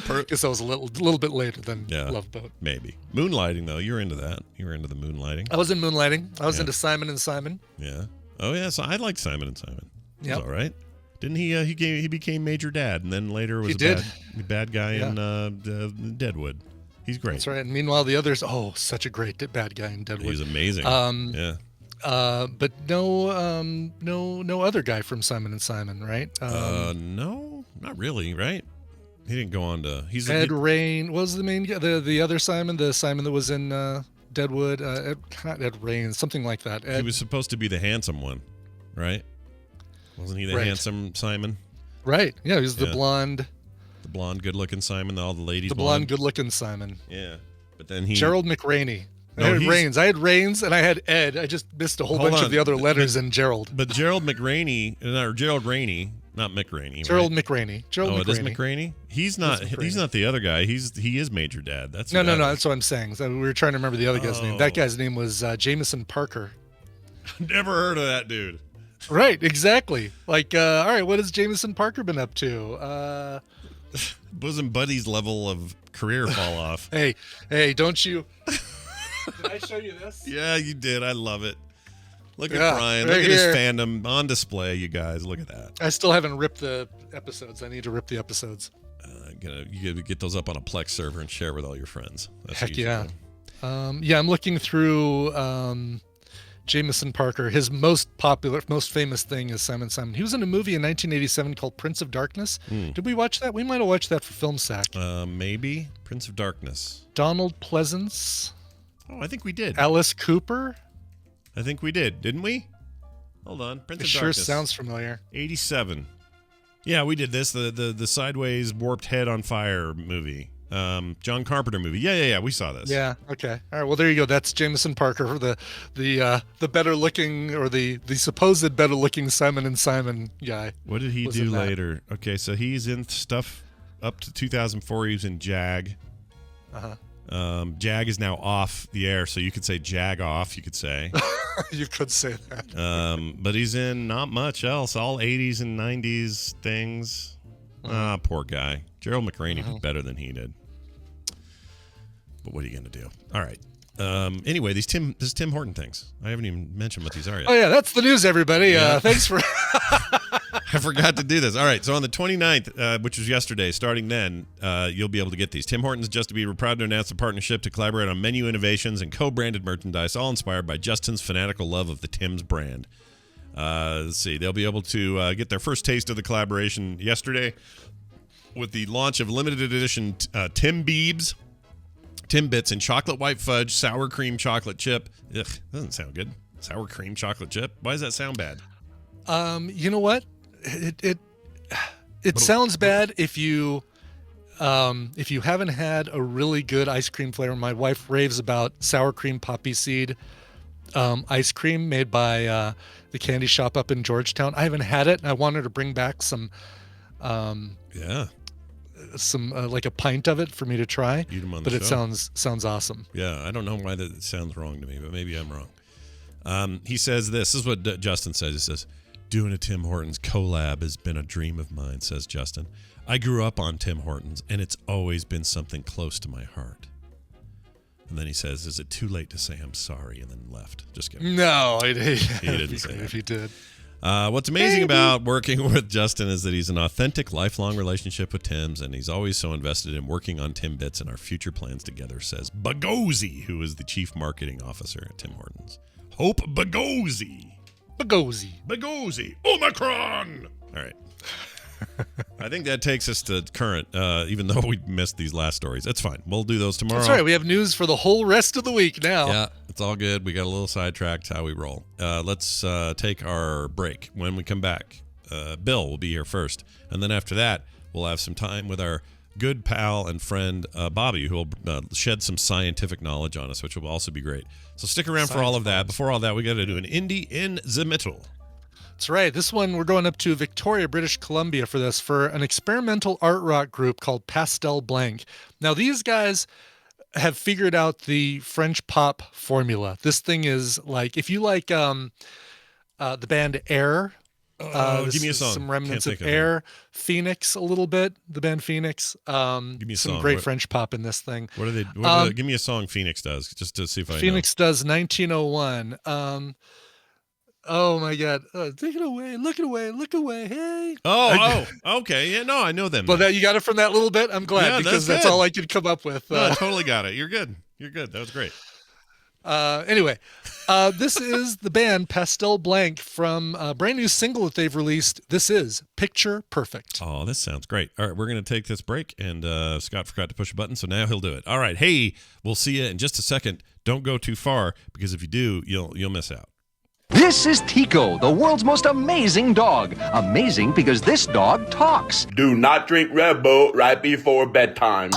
exactly. Guess I was a little bit later than Love Boat. Maybe moonlighting though. You were into that. You were into the moonlighting. I was in moonlighting. I was into Simon and Simon. Yeah. Oh yeah. So I liked Simon and Simon. Yeah. All right. Didn't he? He became Major Dad, and then later was a bad guy in Deadwood. He's great. That's right. And meanwhile, the others. Oh, such a great bad guy in Deadwood. He's amazing. Yeah. But no other guy from Simon and Simon, right? No, not really, right? He didn't go on to. He's Ed Rain was the main guy. The other Simon, the Simon that was in Deadwood. Not Ed Rain, something like that. He was supposed to be the handsome one, right? Wasn't he the handsome Simon? Right. Yeah, he was the blonde. The blonde, good-looking Simon. All the ladies. The blonde, good-looking Simon. Yeah, but then he. Gerald McRaney. No, I had Rains, and I had Ed. I just missed a whole bunch of the other letters in Gerald. But Gerald McRaney, or Gerald Rainey, not McRaney. Gerald right? McRaney. It is McRaney. He's not. He's not the other guy. He is Major Dad. That's no. That's what I'm saying. So we were trying to remember the other guy's name. That guy's name was Jameson Parker. Never heard of that dude. Right. Exactly. Like, all right, what has Jameson Parker been up to? Wasn't Buddy's level of career fall off? Hey, don't you? Did I show you this? Yeah, you did. I love it. Look at Brian. Right Look at here. his fandom on display, you guys. Look at that. I still haven't ripped the episodes. I need to rip the episodes. You gotta get those up on a Plex server and share with all your friends. That's Heck what you yeah. do. Yeah, I'm looking through Jameson Parker. His most popular, most famous thing is Simon Simon. He was in a movie in 1987 called Prince of Darkness. Did we watch that? We might have watched that for Film Sack. Maybe. Prince of Darkness. Donald Pleasance. Oh, I think we did. Alice Cooper. I think we did, didn't we? Hold on. Prince It of sure Darkness. sounds familiar. 87. Yeah, we did this. The sideways warped head on fire movie. John Carpenter movie. Yeah. We saw this. Yeah. Okay. All right. Well, there you go. That's Jameson Parker, the better looking, or the supposed better looking Simon and Simon guy. What did he do later? Okay, so he's in stuff up to 2004. He was in Jag. Jag is now off the air, so you could say Jag off. You could say. You could say that. But he's in not much else. All 80s and 90s things. Poor guy. Gerald McRaney did better than he did. But what are you going to do? All right. Anyway, this Tim Horton things. I haven't even mentioned what these are yet. Oh, yeah. That's the news, everybody. Yeah. Thanks for... I forgot to do this. All right. So on the 29th, which was yesterday, starting then, you'll be able to get these. Tim Hortons Just to Be proud to announce a partnership to collaborate on menu innovations and co-branded merchandise, all inspired by Justin's fanatical love of the Tim's brand. Let's see. They'll be able to get their first taste of the collaboration yesterday with the launch of limited edition Tim Biebs, Timbits, and chocolate white fudge, sour cream chocolate chip. Ugh, doesn't sound good. Sour cream chocolate chip. Why does that sound bad? You know what? It sounds bad if you haven't had a really good ice cream flavor. My wife raves about sour cream poppy seed ice cream made by the candy shop up in Georgetown. I haven't had it, and I wanted to bring back some like a pint of it for me to try. Eat them on but the it show. sounds awesome. Yeah, I don't know why that sounds wrong to me, but maybe I'm wrong. He says this is what Justin says. He says, doing a Tim Hortons collab has been a dream of mine, says Justin. I grew up on Tim Hortons, and it's always been something close to my heart. And then he says, is it too late to say I'm sorry? And then left. Just kidding. No, he didn't say that. If he did. What's amazing about working with Justin is that he's an authentic, lifelong relationship with Tim's, and he's always so invested in working on Timbits and our future plans together, says Bagosi, who is the chief marketing officer at Tim Hortons. Hope Bagosi. Bagosi. Omicron. All right. I think that takes us to current, even though we missed these last stories. That's fine. We'll do those tomorrow. That's right. We have news for the whole rest of the week now. Yeah, it's all good. We got a little sidetracked. How we roll. Let's take our break. When we come back, Bill will be here first. And then after that, we'll have some time with our good pal and friend, Bobby, who will shed some scientific knowledge on us, which will also be great. So stick around for all of that. Before all that, we got to do an indie in the middle. That's right. This one, we're going up to Victoria, British Columbia for this, for an experimental art rock group called Pastel Blank. Now, these guys have figured out the French pop formula. This thing is like, if you like the band Air, give me a song. Some remnants Can't of think of Air, Phoenix a little bit, the band Phoenix. Give me a some song. great French pop in this thing. What do they? Give me a song Phoenix does, just to see if I Phoenix does 1901. Oh my God! Take it away! Look away! Hey! Okay. Yeah, no, I know them. Well, that you got it from that little bit. I'm glad, because that's all I could come up with. No, I totally got it. You're good. That was great. Anyway, this is the band Pastel Blank from a brand new single that they've released. This is Picture Perfect. Oh, this sounds great. All right, we're going to take this break, and Scott forgot to push a button, so now he'll do it. All right, hey, we'll see you in just a second. Don't go too far, because if you do, you'll miss out. This is Tico, the world's most amazing dog. Amazing because this dog talks. Do not drink Red Bull right before bedtime.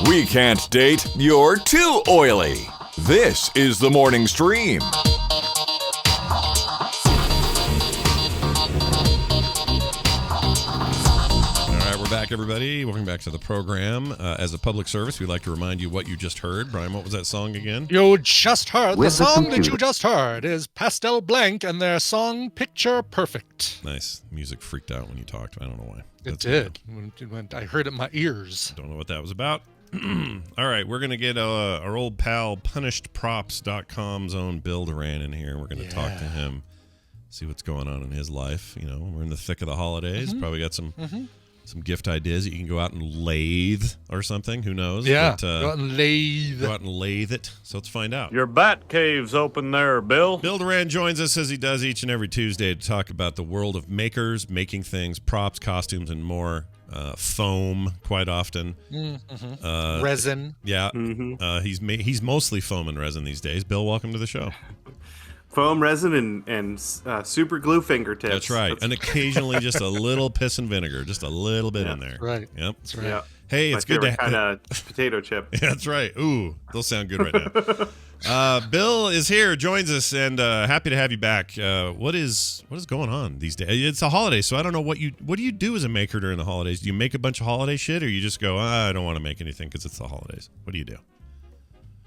We can't date. You're too oily. This is the morning stream. We're back, everybody. Welcome back to the program. As a public service, we'd like to remind you what you just heard. Brian, what was that song again? You just heard With the the song that computer. you just heard is Pastel Blank and their song Picture Perfect. Nice. Music freaked out when you talked. I don't know why. It did. When I heard it in my ears. Don't know what that was about. All right, we're going to get our old pal punishedprops.com's own Bill Duran in here. We're going to talk to him see what's going on in his life. You know, we're in the thick of the holidays. Probably got some gift ideas that you can go out and lathe or something. Who knows? Yeah, But, go out and lathe. Go out and lathe it. So let's find out. Your bat cave's open there, Bill. Bill Duran joins us as he does each and every Tuesday to talk about the world of makers, making things, props, costumes, and more. Foam, quite often. Resin. Yeah. He's mostly foam and resin these days. Bill, welcome to the show. Foam, resin, and super glue fingertips. That's right. And occasionally just a little piss and vinegar, just a little bit in there. Right. Yep. That's right. Yeah. Hey, it's good to have kind of potato chip. That's right. Ooh, those sound good right now. Bill is here, joins us, and happy to have you back. What is going on these days? It's a holiday, so I don't know what do you do as a maker during the holidays? Do you make a bunch of holiday shit, or you just go, I don't want to make anything because it's the holidays? What do you do?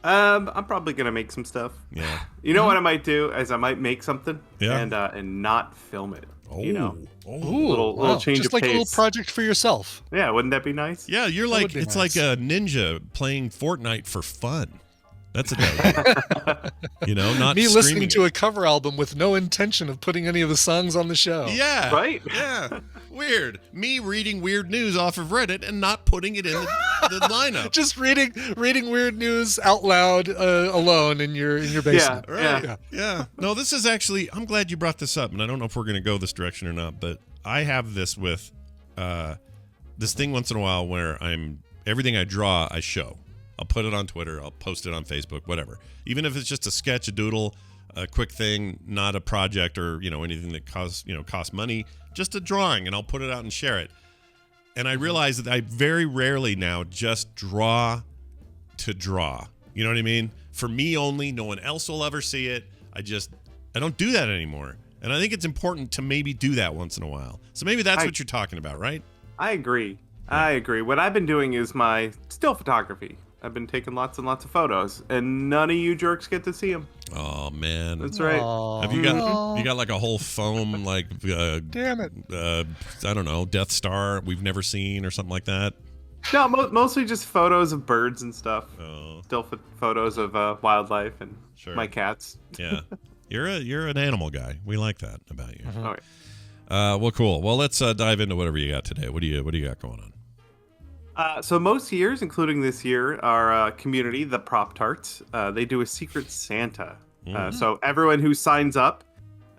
I'm probably gonna make some stuff. Yeah. You know what I might do is I might make something Yeah. and not film it. You know, Ooh, little change just of like pace. a little project for yourself. Yeah, wouldn't that be nice? Yeah, you're That like would be it's nice. like a ninja playing Fortnite for fun. That's a dope. You know, not Me listening streaming to it. a cover album with no intention of putting any of the songs on the show. Yeah. Right? Yeah. Weird. Me reading weird news off of Reddit and not putting it in the lineup. Just reading weird news out loud alone in your basement. Right. Yeah. Yeah. No, this is actually, I'm glad you brought this up, and I don't know if we're going to go this direction or not, but I have this with this thing once in a while where everything I draw, I show. I'll put it on Twitter. I'll post it on Facebook, whatever. Even if it's just a sketch, a doodle, a quick thing, not a project or, anything that costs money, just a drawing, and I'll put it out and share it. And I realize that I very rarely now just draw to draw. You know what I mean? For me only, no one else will ever see it. I don't do that anymore. And I think it's important to maybe do that once in a while. So maybe that's what you're talking about, right? I agree. I agree. What I've been doing is my still photography. I've been taking lots and lots of photos, and none of you jerks get to see them. Oh man, That's right. Have you got like a whole foam Damn it. I don't know, Death Star we've never seen or something like that? No, mostly just photos of birds and stuff. Oh, Still photos of wildlife and my cats. Yeah, you're an animal guy. We like that about you. Oh, yeah. Well, cool. Well, let's dive into whatever you got today. What do you got going on? So most years, including this year, our community, the Prop Tarts, they do a Secret Santa. So everyone who signs up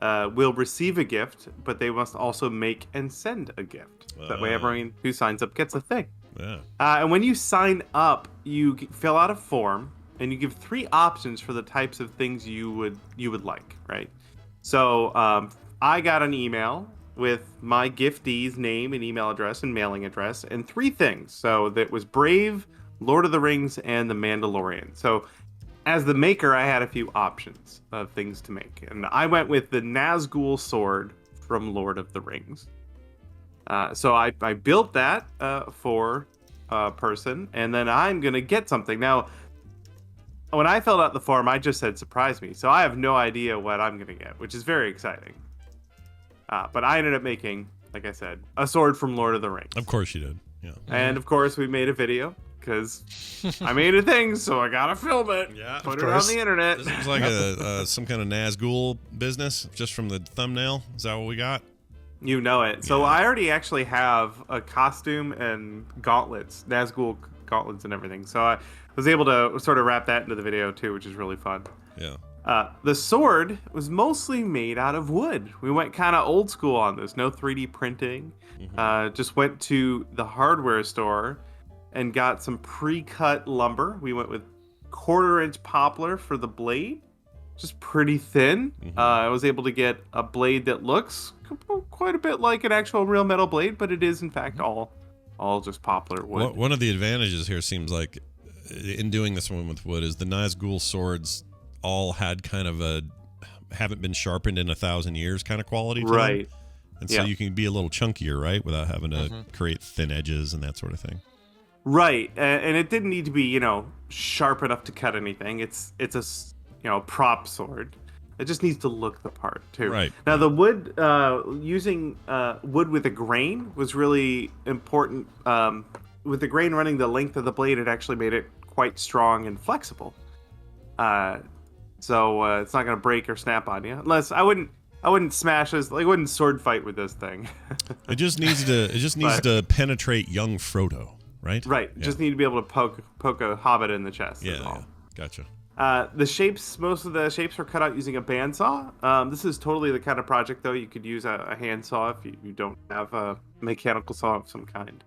will receive a gift, but they must also make and send a gift. That way everyone who signs up gets a thing. Yeah. And when you sign up, you fill out a form, and you give 3 options for the types of things you would like, right? So I got an email with my giftee's name and email address and mailing address, and 3 things. So that was Brave, Lord of the Rings, and The Mandalorian. So as the maker, I had a few options of things to make. And I went with the Nazgul sword from Lord of the Rings. So I built that for a person, and then I'm going to get something. Now, when I filled out the form, I just said, surprise me. So I have no idea what I'm going to get, which is very exciting. But I ended up making, like I said, a sword from Lord of the Rings. Of course you did. Yeah. And of course we made a video because I made a thing, so I gotta film it. Yeah, put it on the internet. This was like some kind of Nazgul business just from the thumbnail. Is that what we got? You know it. So I already actually have a costume and gauntlets, Nazgul gauntlets and everything. So I was able to sort of wrap that into the video too, which is really fun. Yeah. The sword was mostly made out of wood. We went kind of old school on this. No 3D printing. Just went to the hardware store and got some pre-cut lumber. We went with 1/4-inch poplar for the blade. Just pretty thin. I was able to get a blade that looks quite a bit like an actual real metal blade, but it is in fact all just poplar wood. One of the advantages here seems like in doing this one with wood is the Nazgul swords all had kind of a haven't been sharpened in 1,000 years kind of quality to them. And so you can be a little chunkier, right, without having to create thin edges and that sort of thing. Right, and it didn't need to be sharp enough to cut anything. It's a prop sword. It just needs to look the part too. Right. Now the wood, using wood with a grain was really important. With the grain running the length of the blade, it actually made it quite strong and flexible. So it's not going to break or snap on you. Unless I wouldn't I wouldn't smash this. Like, I wouldn't sword fight with this thing. It just needs to penetrate young Frodo, right? Right. Yeah. Just need to be able to poke a hobbit in the chest. Yeah. Gotcha. Most of the shapes were cut out using a bandsaw. This is totally the kind of project, though, you could use a hand saw if you don't have a mechanical saw of some kind.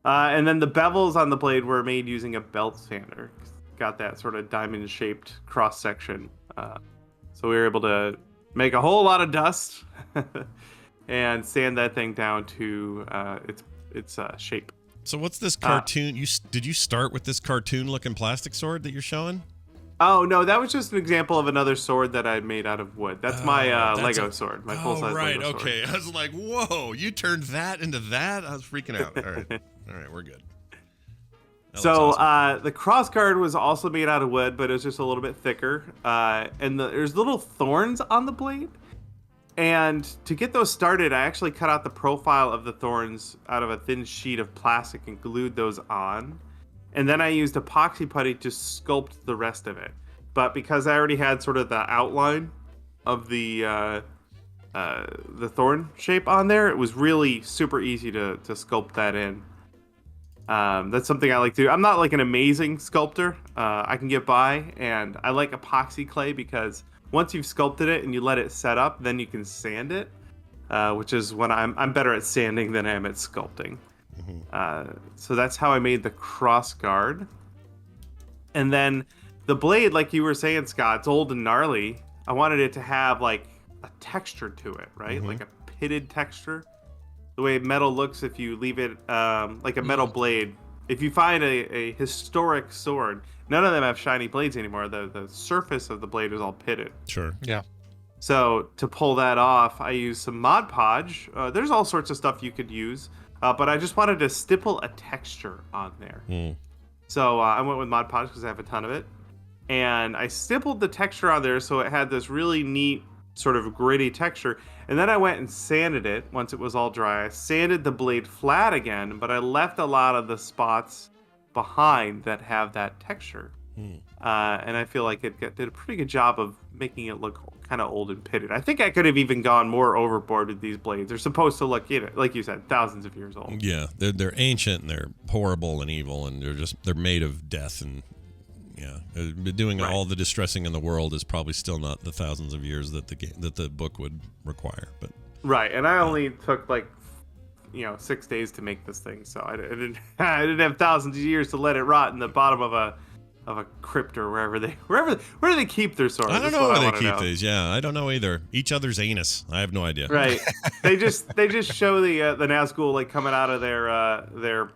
And then the bevels on the blade were made using a belt sander. Got that sort of diamond-shaped cross-section. So we were able to make a whole lot of dust and sand that thing down to its shape. So what's this cartoon? Did you start with this cartoon-looking plastic sword that you're showing? Oh, no, that was just an example of another sword that I made out of wood. That's my Lego sword, my full-size Lego sword. Okay. I was like, whoa, you turned that into that? I was freaking out. All right, we're good. So awesome. The crossguard was also made out of wood, but it was just a little bit thicker. And there's little thorns on the blade. And to get those started, I actually cut out the profile of the thorns out of a thin sheet of plastic and glued those on. And then I used epoxy putty to sculpt the rest of it. But because I already had sort of the outline of the thorn shape on there, it was really super easy to sculpt that in. That's something I like to do. I'm not like an amazing sculptor. I can get by, and I like epoxy clay because once you've sculpted it and you let it set up, then you can sand it, which is when I'm better at sanding than I am at sculpting. So that's how I made the cross guard. And then the blade, like you were saying, Scott, it's old and gnarly. I wanted it to have like a texture to it, right? Like a pitted texture. The way metal looks if you leave it like a metal blade. If you find a historic sword, none of them have shiny blades anymore. The surface of the blade is all pitted. Sure. Yeah. So to pull that off, I used some Mod Podge. There's all sorts of stuff you could use. But I just wanted to stipple a texture on there. So I went with Mod Podge because I have a ton of it. And I stippled the texture on there so it had this really neat sort of gritty texture. And then I went and sanded it once it was all dry. I sanded the blade flat again, but I left a lot of the spots behind that have that texture. And I feel like it did a pretty good job of making it look kind of old and pitted. I think I could have even gone more overboard with these blades. They're supposed to look, like you said, thousands of years old. Yeah, they're ancient and they're horrible and evil and they're made of death and doing all the distressing in the world is probably still not the thousands of years that the book would require. But right, and I only took 6 days to make this thing, so I didn't have thousands of years to let it rot in the bottom of a crypt or where do they keep their swords? I don't know where they keep these. Yeah, I don't know either. Each other's anus. I have no idea. Right. they just show the Nazgul coming out of their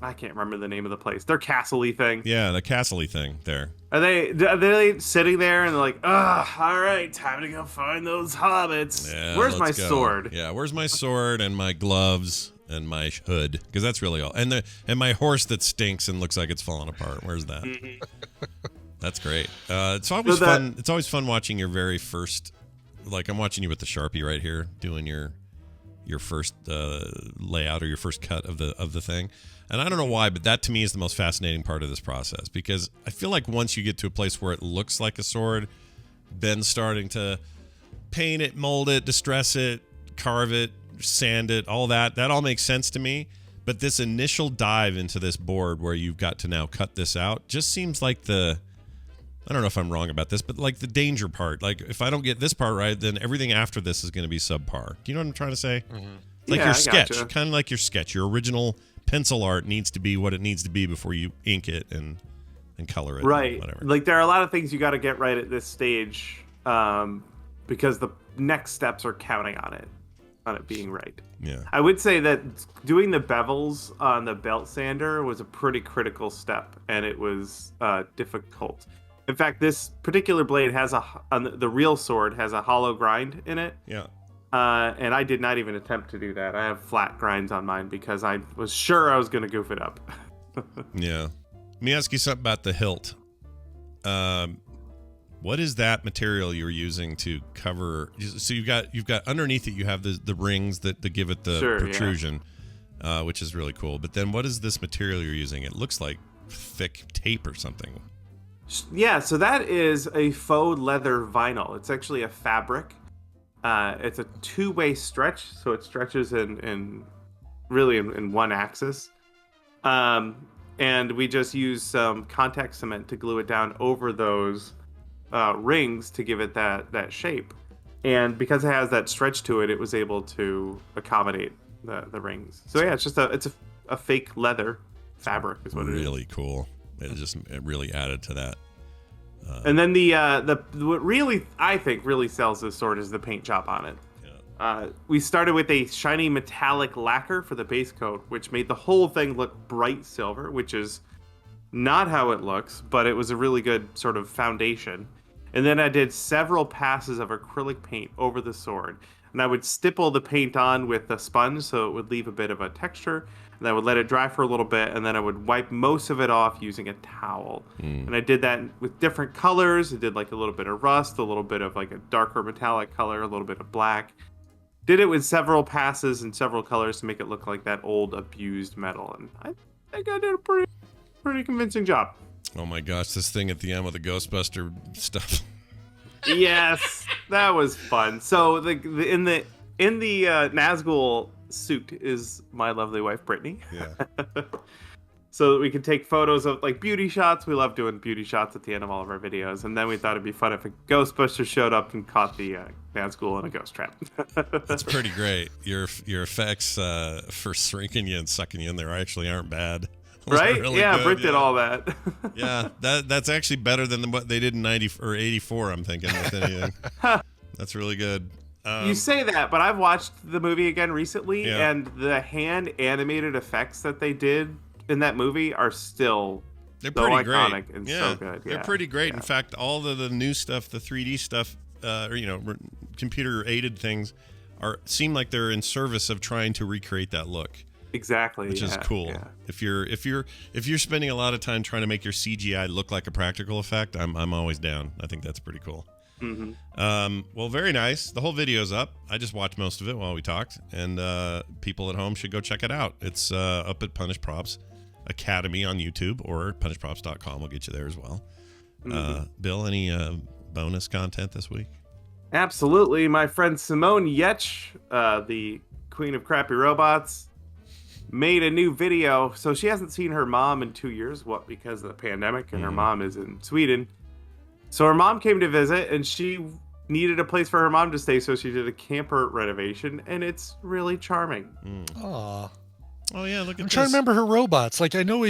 I can't remember the name of the place. Their castle-y thing. Yeah, the castle-y thing there. Are they sitting there and they're like, all right, time to go find those hobbits. Yeah, where's my sword? Yeah, where's my sword and my gloves and my hood? Because that's really all. And my horse that stinks and looks like it's falling apart. Where's that? That's great. It's always fun. It's always fun watching your very first. Like I'm watching you with the Sharpie right here, doing your first layout or your first cut of the thing. And I don't know why, but that to me is the most fascinating part of this process because I feel like once you get to a place where it looks like a sword, then starting to paint it, mold it, distress it, carve it, sand it, all that all makes sense to me. But this initial dive into this board where you've got to now cut this out just seems like I don't know if I'm wrong about this, but like the danger part. Like if I don't get this part right, then everything after this is going to be subpar. Do you know what I'm trying to say? It's like your sketch, kind of like your sketch. Your original pencil art needs to be what it needs to be before you ink it and color it. Right. Whatever. Like there are a lot of things you got to get right at this stage because the next steps are counting on it being right. Yeah. I would say that doing the bevels on the belt sander was a pretty critical step, and it was difficult. In fact, this particular blade has the real sword has a hollow grind in it. Yeah. And I did not even attempt to do that. I have flat grinds on mine because I was sure I was going to goof it up. Yeah. Let me ask you something about the hilt. What is that material you're using to cover? So you've got underneath it, you have the rings that give it the protrusion, which is really cool. But then what is this material you're using? It looks like thick tape or something. Yeah, so that is a faux leather vinyl. It's actually a fabric. It's a two-way stretch, so it stretches in one axis. And we just use some contact cement to glue it down over those rings to give it that shape. And because it has that stretch to it, it was able to accommodate the rings. So yeah, it's a fake leather fabric is what it is. Really cool. It really added to that. And then what really I think really sells this sword is the paint job on it. Yeah. We started with a shiny metallic lacquer for the base coat, which made the whole thing look bright silver, which is not how it looks, but it was a really good sort of foundation. And then I did several passes of acrylic paint over the sword. And I would stipple the paint on with a sponge so it would leave a bit of a texture. And I would let it dry for a little bit, and then I would wipe most of it off using a towel. And I did that with different colors. I did like a little bit of rust, a little bit of like a darker metallic color, a little bit of black. Did it with several passes and several colors to make it look like that old abused metal. And I think I did a pretty convincing job. Oh my gosh, this thing at the end with the Ghostbuster stuff. Yes, that was fun. So in the Nazgul suit is my lovely wife Brittany. Yeah. So that we could take photos of like beauty shots. We love doing beauty shots at the end of all of our videos. And then we thought it'd be fun if a Ghostbuster showed up and caught the Nazgul in a ghost trap. That's pretty great. Your effects for shrinking you and sucking you in there actually aren't bad. Those right? really Yeah, good. Britt did all that. Yeah, that's actually better than what they did in 90 or 84, I'm thinking, with anything. That's really good. You say that, but I've watched the movie again recently, Yeah. and the hand animated effects that they did in that movie are still They're so pretty iconic great. and Yeah, so good. they're pretty great. In fact, all of the new stuff, the 3D stuff, or computer aided things, seem like they're in service of trying to recreate that look. Exactly, which is cool. Yeah. If you're spending a lot of time trying to make your CGI look like a practical effect, I'm always down. I think that's pretty cool. Mm-hmm. Well, very nice. The whole video's up. I just watched most of it while we talked, and people at home should go check it out. It's up at Punish Props Academy on YouTube, or punishprops.com will get you there as well. Bill, any bonus content this week? Absolutely. My friend Simone Yetch, the queen of crappy robots, made a new video. So she hasn't seen her mom in 2 years, because of the pandemic, and her mom is in Sweden. So her mom came to visit, and she needed a place for her mom to stay, so she did a camper renovation, and it's really charming. Aw. Oh yeah, look at I'm trying to remember her robots. Like, I know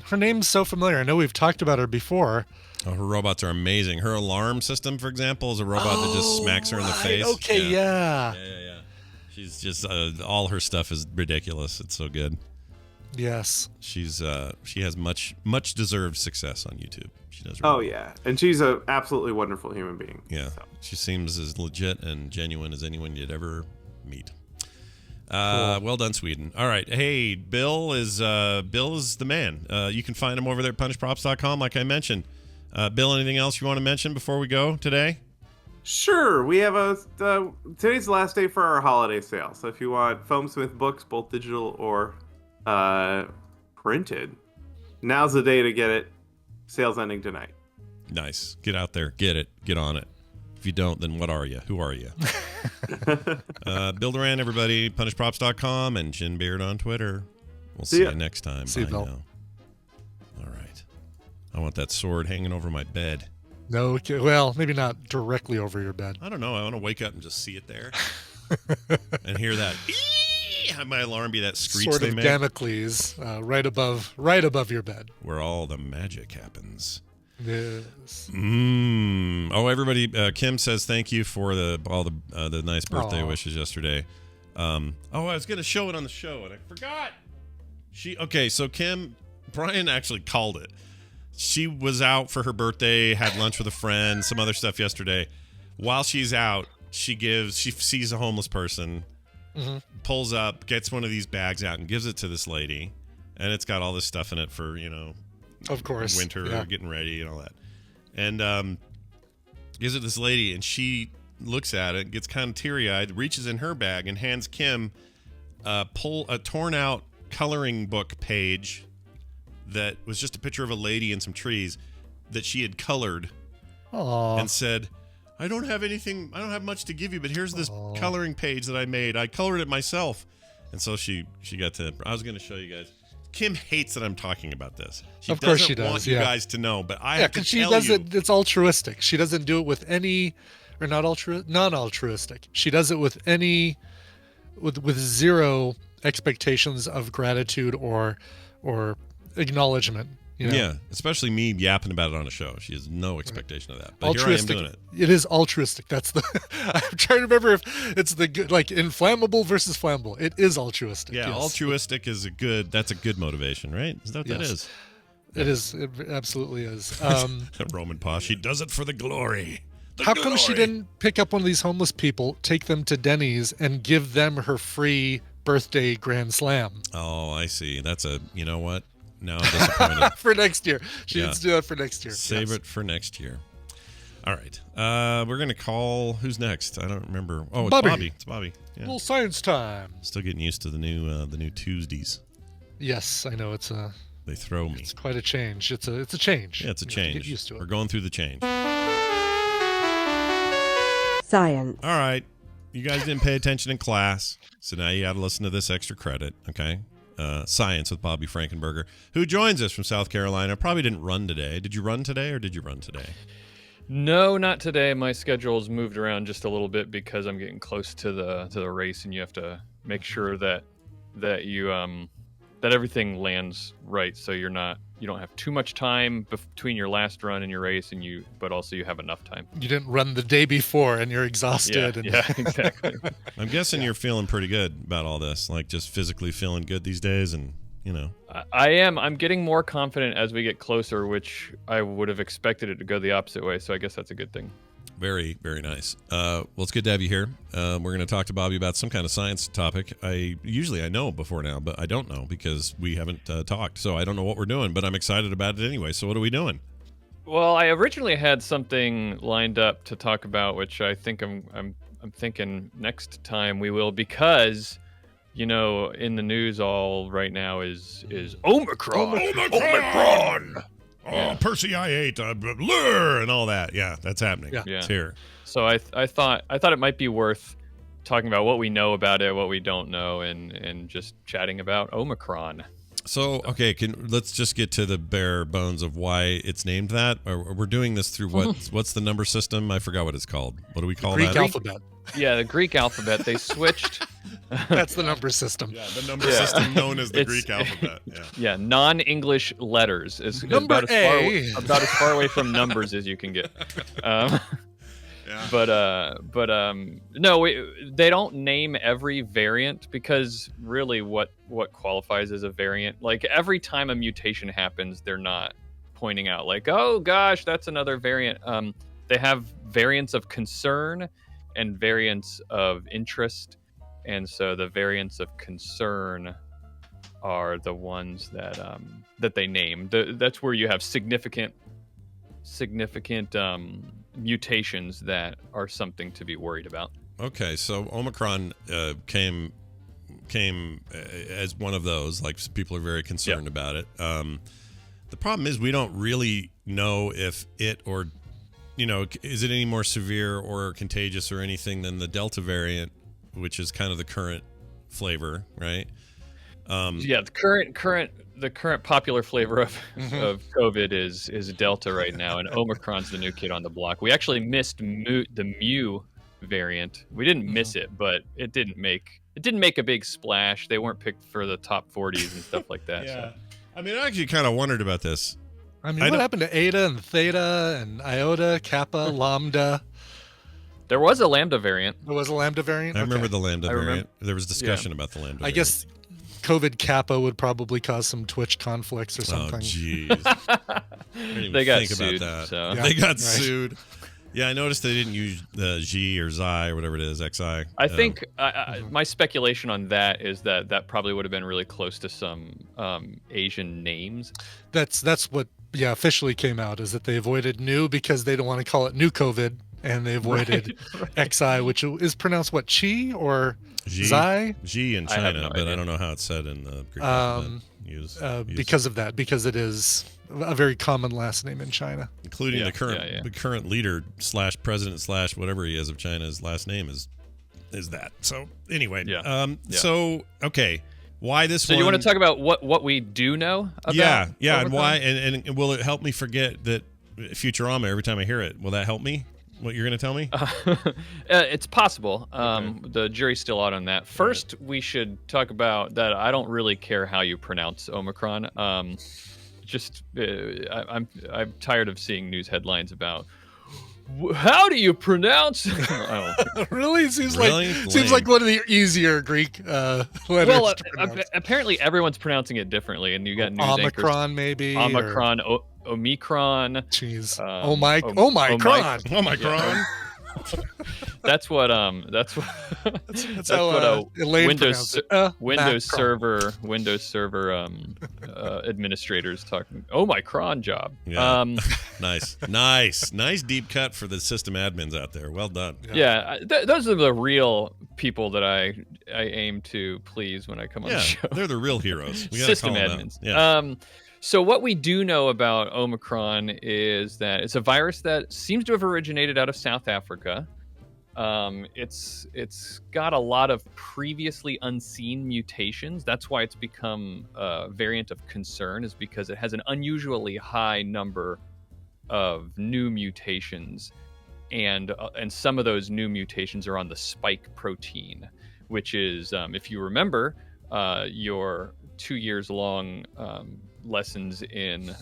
her name's so familiar. I know we've talked about her before. Oh, her robots are amazing. Her alarm system, for example, is a robot that just smacks her in the face. Okay, yeah. She's just all her stuff is ridiculous. It's so good. Yes. She has much deserved success on YouTube. She does. Really yeah, and she's a absolutely wonderful human being. Yeah, so. She seems as legit and genuine as anyone you'd ever meet. Cool. Well done, Sweden. All right, hey, Bill is the man. You can find him over there at punishprops.com, like I mentioned. Bill, anything else you want to mention before we go today? Sure, we have today's the last day for our holiday sale. So if you want Foamsmith books, both digital or printed, now's the day to get it. Sale's ending tonight. Nice. Get out there. Get it. Get on it. If you don't, then what are you? Who are you? Bill Duran, everybody. Punishprops.com and Jinbeard on Twitter. We'll see you next time. See you, Bill. Now. All right. I want that sword hanging over my bed. No, well, maybe not directly over your bed. I don't know. I want to wake up and just see it there and hear that. Have my alarm be that screech Sword they of make. Damocles, right above your bed, where all the magic happens. Yes. Oh, everybody! Kim says thank you for all the nice birthday wishes yesterday. I was gonna show it on the show and I forgot. So Kim, Brian actually called it. She was out for her birthday, had lunch with a friend, some other stuff yesterday. While she's out, she sees a homeless person, pulls up, gets one of these bags out and gives it to this lady. And it's got all this stuff in it for, of course, winter, getting ready and all that. And gives it to this lady, and she looks at it, gets kind of teary-eyed, reaches in her bag and hands Kim a torn out coloring book page that was just a picture of a lady and some trees, that she had colored and said, I don't have much to give you, but here's this coloring page that I made. I colored it myself. And so she got to, I was going to show you guys. Kim hates that I'm talking about this. Of course she does. Want you guys to know, but I have to she tell does you. it. It's altruistic. She doesn't do it with any, or non-altruistic. She does it with with zero expectations of gratitude or acknowledgement. You know? Yeah, especially me yapping about it on a show. She has no expectation of that. But Altruistic. here I am doing it. It is altruistic. That's the. I'm trying to remember if it's the good, like inflammable versus flammable. It is altruistic. Yeah, yes. altruistic is that's a good motivation, right? Is that what that is? It is. It absolutely is. Roman Posh. She does it for the glory. How come she didn't pick up one of these homeless people, take them to Denny's, and give them her free birthday grand slam? Oh, I see. That's you know what? Now I'm disappointed. For next year. She needs to do that for next year. Save it for next year. All right. We're going to call, who's next? I don't remember. Oh, it's Bobby. It's Bobby. Yeah. Little science time. Still getting used to the new Tuesdays. Yes, I know. They throw me. It's quite a change. It's a change. Yeah, it's a change. Get used to it. We're going through the change. Science. All right. You guys didn't pay attention in class, so now you got to listen to this extra credit, okay? Science with Bobby Frankenberger, who joins us from South Carolina. Probably didn't run today. Did you run today, or did you run today? No, not today. My schedule's moved around just a little bit because I'm getting close to the race, and you have to make sure that you that everything lands right, so you don't have too much time between your last run and your race, but also you have enough time. You didn't run the day before and you're exhausted. Yeah, exactly. I'm guessing you're feeling pretty good about all this, like just physically feeling good these days, and I am. I'm getting more confident as we get closer, which I would have expected it to go the opposite way, so I guess that's a good thing. Very, very nice. Well, it's good to have you here. We're going to talk to Bobby about some kind of science topic. I know before now, but I don't know because we haven't talked. So I don't know what we're doing, but I'm excited about it anyway. So what are we doing? Well, I originally had something lined up to talk about, which I think I'm thinking next time we will, because in the news all right now is Omicron. Omicron. Oh, Percy, I ate lure and all that. Yeah, that's happening. Yeah. It's here. So I thought it might be worth talking about what we know about it, what we don't know, and just chatting about Omicron. So, okay, let's just get to the bare bones of why it's named that. Or we're doing this through what's the number system? I forgot what it's called. What do we call Greek that? alphabet. Yeah, the Greek alphabet. They switched. That's the number system. Yeah, the number system known as the Greek alphabet. Yeah, non-English letters is number about as far away from numbers as you can get. No, they don't name every variant because really what qualifies as a variant, like every time a mutation happens, they're not pointing out like, oh gosh, that's another variant. They have variants of concern and variants of interest. And so the variants of concern are the ones that they name. That's where you have significant mutations that are something to be worried about. Okay, so Omicron came as one of those. Like people are very concerned about it. The problem is we don't really know if it or is it any more severe or contagious or anything than the Delta variant, which is kind of the current flavor, right? The current popular flavor of COVID is Delta right now, and Omicron's the new kid on the block. We actually missed the Mu variant. We didn't miss it, but it didn't make a big splash. They weren't picked for the top 40s and stuff like that. Yeah, so. I mean, I actually kind of wondered about this. I mean, what happened to Eta and Theta and Iota, Kappa, Lambda? There was a Lambda variant. There was a Lambda variant? I remember the Lambda variant. There was discussion about the Lambda variant. I guess COVID Kappa would probably cause some Twitch conflicts or something. Oh, jeez. They got sued. About that. So. Yeah, they got sued. Yeah, I noticed they didn't use the G or Xi or whatever it is, XI. I think my speculation on that is that probably would have been really close to some Asian names. That's what officially came out, is that they avoided new because they don't want to call it new COVID and they avoided XI, which is pronounced what, Chi or Xi? Xi in China, but I don't know how it's said in the Greek. Because of that, because it is a very common last name in China, including the current leader / president / whatever he is of China's last name is that. So anyway, so okay, why this? So one? You want to talk about what we do know about? Yeah, Omicron? and why? And will it help me forget that Futurama every time I hear it? Will that help me? What you're going to tell me? It's possible. The jury's still out on that. First, we should talk about that. I don't really care how you pronounce Omicron. I'm tired of seeing news headlines about how do you pronounce. Really? Seems like one of the easier Greek letters. Well, apparently everyone's pronouncing it differently, and you got news Omicron anchors. maybe. Omicron. Omicron. Jeez. Omicron. Omicron. That's what Windows Server administrators talking. Omicron job. Yeah. Nice deep cut for the system admins out there. Well done. Yeah, those are the real people that I aim to please when I come on the show. They're the real heroes. We System admins. Yeah. So what we do know about Omicron is that it's a virus that seems to have originated out of South Africa. It's got a lot of previously unseen mutations. That's why it's become a variant of concern, is because it has an unusually high number of new mutations, and some of those new mutations are on the spike protein, which is, if you remember, your 2 years long lessons in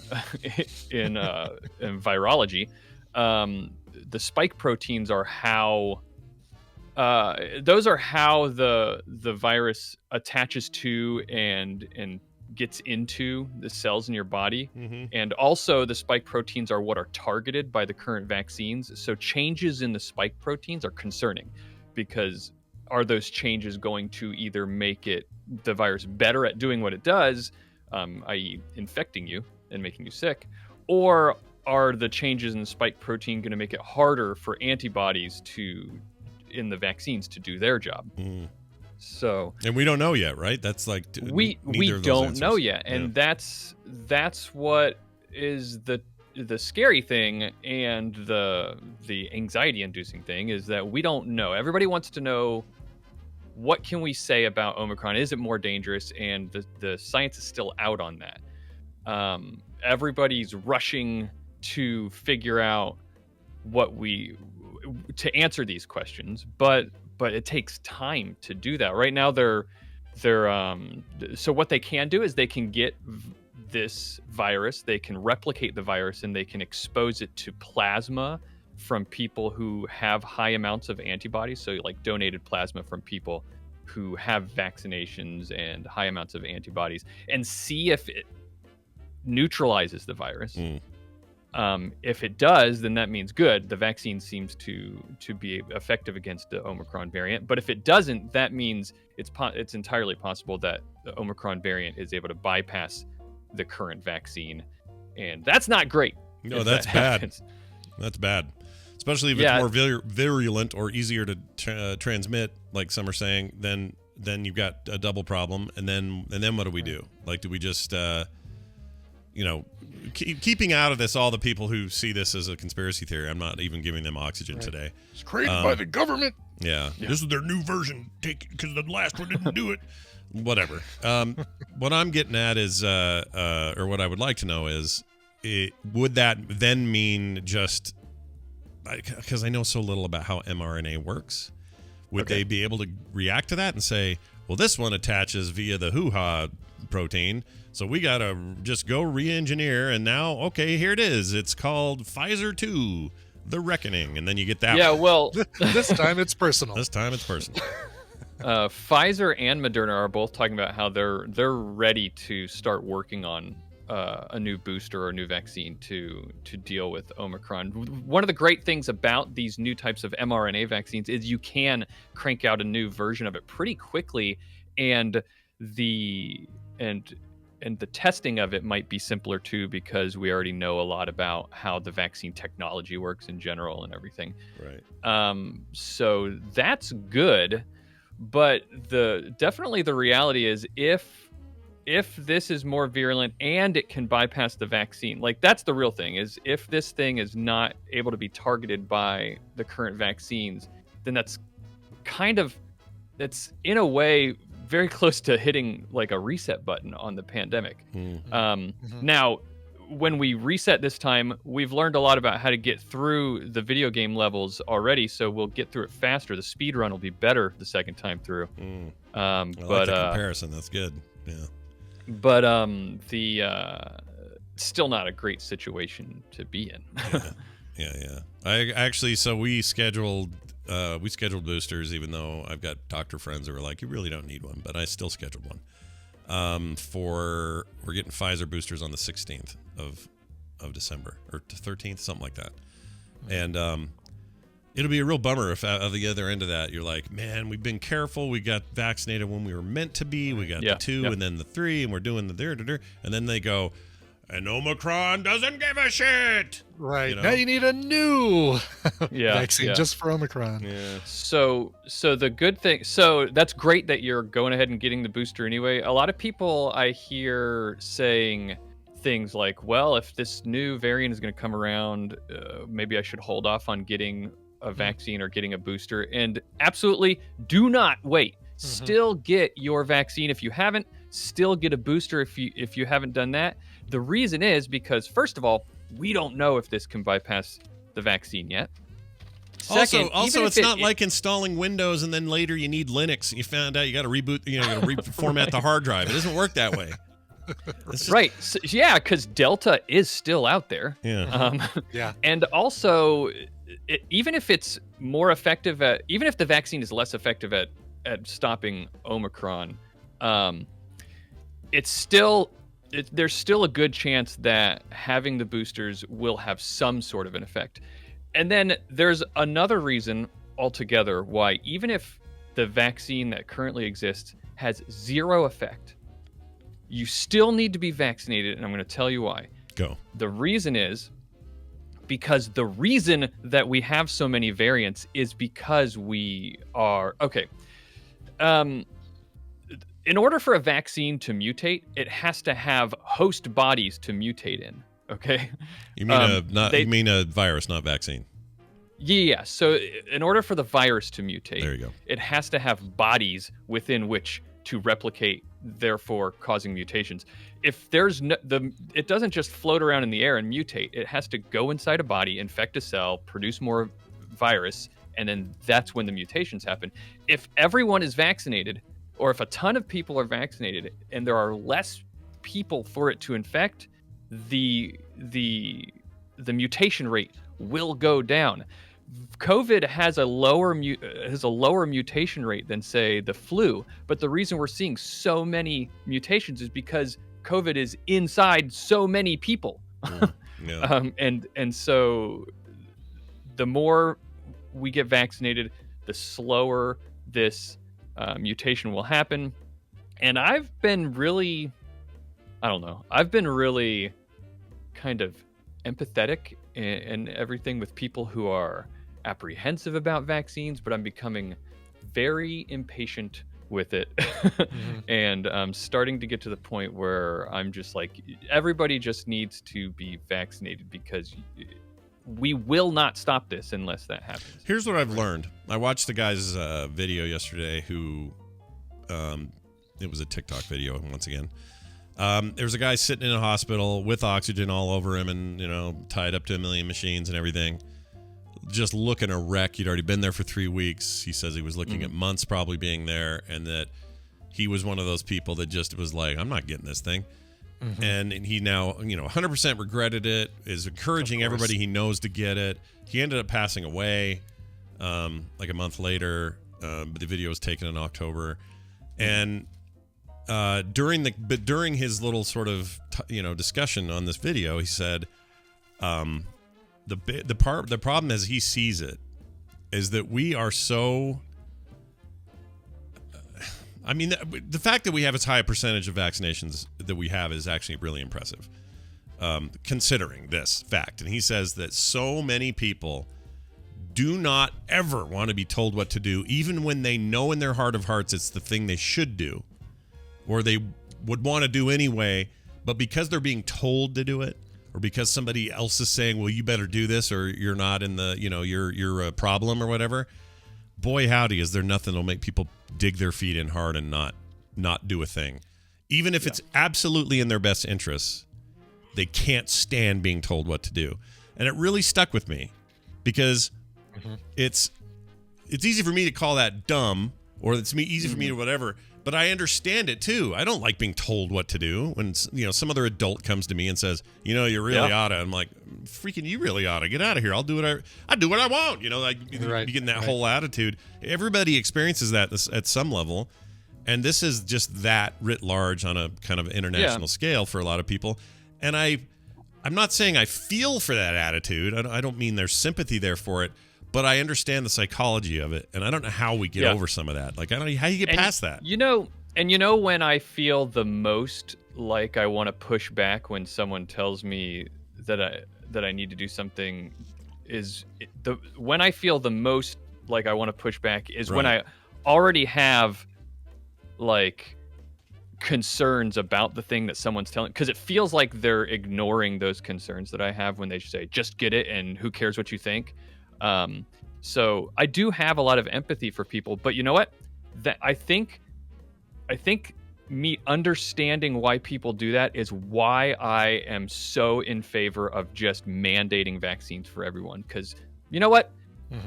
virology, the spike proteins are how the virus attaches to and gets into the cells in your body. Mm-hmm. And also the spike proteins are what are targeted by the current vaccines. So changes in the spike proteins are concerning, because are those changes going to either make the virus better at doing what it does, i.e. infecting you and making you sick, or are the changes in the spike protein going to make it harder for antibodies in the vaccines to do their job? So, and we don't know yet, right? That's like we don't know yet, and that's what is the scary thing, and the anxiety-inducing thing is that we don't know. Everybody wants to know, what can we say about Omicron? Is it more dangerous? And the science is still out on that. Everybody's rushing to figure out to answer these questions, but it takes time to do that. Right now, so what they can do is they can get this virus, they can replicate the virus, and they can expose it to plasma from people who have high amounts of antibodies. So like donated plasma from people who have vaccinations and high amounts of antibodies, and see if it neutralizes the virus. If it does, then that means good. The vaccine seems to be effective against the Omicron variant. But if it doesn't, that means it's entirely possible that the Omicron variant is able to bypass the current vaccine, and that's not great. No, that's bad. That's bad, especially if it's more virulent or easier to transmit, like some are saying. Then you've got a double problem, and then what do we do? Like, do we just keeping out of this all the people who see this as a conspiracy theory? I'm not even giving them oxygen today. It's created by the government. Yeah, this is their new version. Take it because the last one didn't do it. Whatever. What I'm getting at is, or what I would like to know is, would that then mean just, because I know so little about how mRNA works, would they be able to react to that and say, well, this one attaches via the hoo-ha protein, so we got to just go re-engineer, and now, okay, here it is. It's called Pfizer 2, The Reckoning, and then you get that one. Well... This time it's personal. Pfizer and Moderna are both talking about how they're ready to start working on a new booster or a new vaccine to deal with Omicron. One of the great things about these new types of mRNA vaccines is you can crank out a new version of it pretty quickly, and the testing of it might be simpler too, because we already know a lot about how the vaccine technology works in general and everything. Right. So that's good, but definitely the reality is if this is more virulent and it can bypass the vaccine, like that's the real thing, is if this thing is not able to be targeted by the current vaccines, then that's in a way very close to hitting like a reset button on the pandemic. Now, when we reset this time, we've learned a lot about how to get through the video game levels already, so we'll get through it faster. The speed run will be better the second time through. I like the comparison. That's good. Yeah. But still not a great situation to be in. Yeah. I actually, so we scheduled boosters, even though I've got doctor friends who were like, you really don't need one, but I still scheduled one. We're getting Pfizer boosters on the 16th of December, or 13th, something like that. And it'll be a real bummer if at the other end of that you're like, man, we've been careful, we got vaccinated when we were meant to be, we got the 2 and then the 3, and we're doing the and then they go, and Omicron doesn't give a shit. Right. You know? Now you need a new vaccine just for Omicron. Yeah. So the good thing, so that's great that you're going ahead and getting the booster anyway. A lot of people I hear saying things like, well, if this new variant is going to come around, maybe I should hold off on getting a vaccine or getting a booster. And absolutely do not wait. Still get your vaccine if you haven't. Still get a booster if you haven't done that. The reason is because, first of all, we don't know if this can bypass the vaccine yet. Second, also it's not like installing Windows and then later you need Linux. You found out you got to reboot, got to reformat the hard drive. It doesn't work that way. Right. So, yeah, because Delta is still out there. Yeah. Yeah. And also, even if it's more effective even if the vaccine is less effective at stopping Omicron, there's still a good chance that having the boosters will have some sort of an effect. And then there's another reason altogether why, even if the vaccine that currently exists has zero effect, you still need to be vaccinated, and I'm going to tell you why. Go. The reason is because the reason that we have so many variants is because we are... Okay. In order for a vaccine to mutate, it has to have host bodies to mutate in. Okay. You mean you mean a virus, not vaccine? Yeah. So in order for the virus to mutate, there you go, it has to have bodies within which to replicate, therefore causing mutations. If there's it doesn't just float around in the air and mutate. It has to go inside a body, infect a cell, produce more virus, and then that's when the mutations happen. If everyone is vaccinated, or if a ton of people are vaccinated and there are less people for it to infect, the mutation rate will go down. COVID has a lower mutation rate than, say, the flu, but the reason we're seeing so many mutations is because COVID is inside so many people. Yeah. And so the more we get vaccinated, the slower this mutation will happen. And I've been really kind of empathetic and everything with people who are apprehensive about vaccines, but I'm becoming very impatient with it. And I'm starting to get to the point where I'm just like, everybody just needs to be vaccinated, because we will not stop this unless that happens. Here's what I've learned. I watched the guy's video yesterday who, it was a TikTok video once again. There was a guy sitting in a hospital with oxygen all over him and, tied up to 1 million machines and everything. Just looking a wreck. He'd already been there for 3 weeks. He says he was looking at months probably being there, and that he was one of those people that just was like, I'm not getting this thing. And he now, 100% regretted it, is encouraging everybody he knows to get it. He ended up passing away like a month later, but the video was taken in October. And during his little sort of discussion on this video, he said the problem as he sees it is that we are so I mean, the fact that we have as high a percentage of vaccinations that we have is actually really impressive, considering this fact. And he says that so many people do not ever want to be told what to do, even when they know in their heart of hearts it's the thing they should do, or they would want to do anyway, but because they're being told to do it, or because somebody else is saying, well, you better do this, or you're not in the, you're a problem or whatever. Boy, howdy, is there nothing that'll make people dig their feet in hard and not do a thing. Even if it's absolutely in their best interests, they can't stand being told what to do. And it really stuck with me because it's easy for me to call that dumb, or it's easy for me to whatever, but I understand it too. I don't like being told what to do. When some other adult comes to me and says, you really oughta, I'm like, freaking you really oughta. Get out of here. I'll do what I want. You get in that whole attitude. Everybody experiences that at some level, and this is just that writ large on a kind of international scale for a lot of people. And I'm not saying I feel for that attitude. I don't mean there's sympathy there for it, but I understand the psychology of it, and I don't know how we get over some of that. Like, I don't know how you get past that. When I feel the most like I want to push back when someone tells me that I need to do something when I feel the most like I want to push back is when I already have like concerns about the thing that someone's telling, because it feels like they're ignoring those concerns that I have when they say, just get it and who cares what you think. So I do have a lot of empathy for people, but you know what? That I think me understanding why people do that is why I am so in favor of just mandating vaccines for everyone. Because you know what?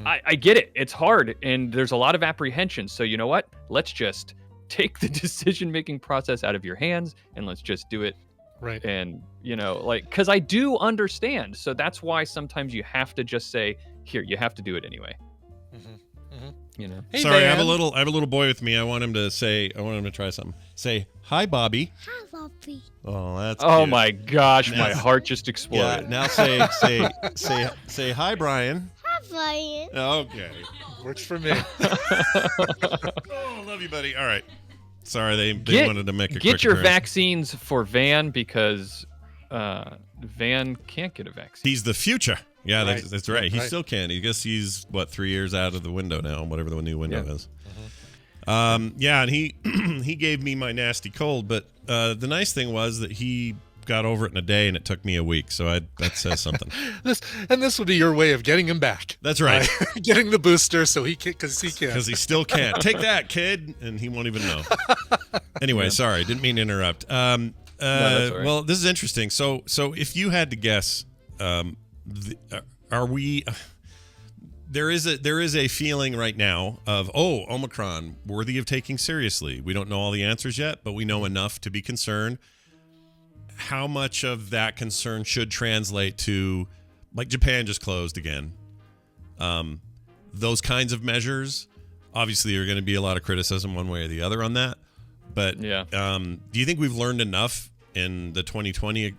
I get it. It's hard and there's a lot of apprehension. So you know what? Let's just take the decision-making process out of your hands and let's just do it. Right. And, because I do understand. So that's why sometimes you have to just say, here, you have to do it anyway. Hey, sorry, Van. I have a little boy with me. I want him to try something. Say, hi, Bobby. Hi, Bobby. Oh, that's Oh cute. my gosh, my heart just exploded. Yeah, now say hi, Brian. Hi, Brian. Okay. Works for me. Oh, love you, buddy. All right. Sorry, they wanted to make a quick Get your appearance. vaccines for Van because Van can't get a vaccine. He's the future. Yeah, Right. that's right. He Right. still can. I guess he's 3 years out of the window now, whatever the new window is. And he gave me my nasty cold, but the nice thing was that he got over it in a day, and it took me a week. So that says something. This would be your way of getting him back. That's right. Getting the booster so he can, because he can. Because he still can't. Take that, kid, and he won't even know. Anyway, sorry, didn't mean to interrupt. That's all right. Well, this is interesting. So if you had to guess, are we? There is a feeling right now of Omicron worthy of taking seriously. We don't know all the answers yet, but we know enough to be concerned. How much of that concern should translate to, like, Japan just closed again? Those kinds of measures, obviously, are going to be a lot of criticism one way or the other on that. But do you think we've learned enough in the 2020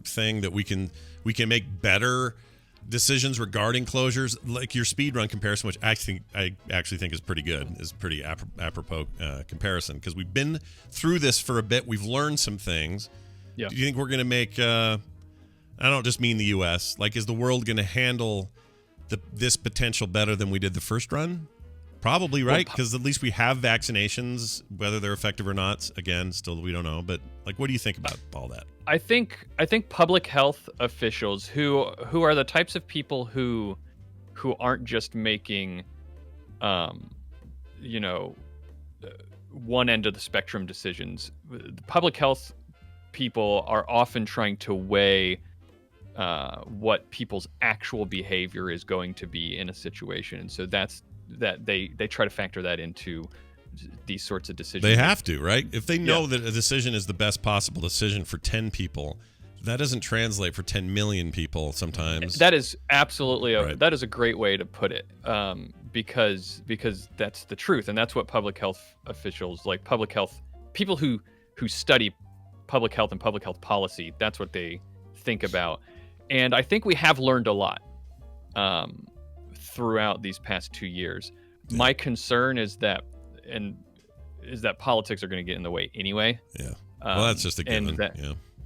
thing that we can make better decisions regarding closures, like your speed run comparison, which I actually think is pretty good, is pretty apropos comparison, because we've been through this for a bit. We've learned some things. Yeah. Do you think we're going to make? I don't just mean the U.S. Like, is the world going to handle this potential better than we did the first run? Probably, right? Because at least we have vaccinations, whether they're effective or not. Again, still we don't know. But like, what do you think about all that? I think public health officials who are the types of people who aren't just making, one end of the spectrum decisions. The public health people are often trying to weigh what people's actual behavior is going to be in a situation, and so they try to factor that into these sorts of decisions. They have to, right? If they know that a decision is the best possible decision for 10 people, that doesn't translate for 10 million people sometimes. That is absolutely Right. that is a great way to put it, because that's the truth, and that's what public health officials, like public health people who study public health and public health policy, that's what they think about. And I think we have learned a lot throughout these past 2 years. My concern is that, and politics are going to get in the way anyway. Yeah. Well, that's just a given.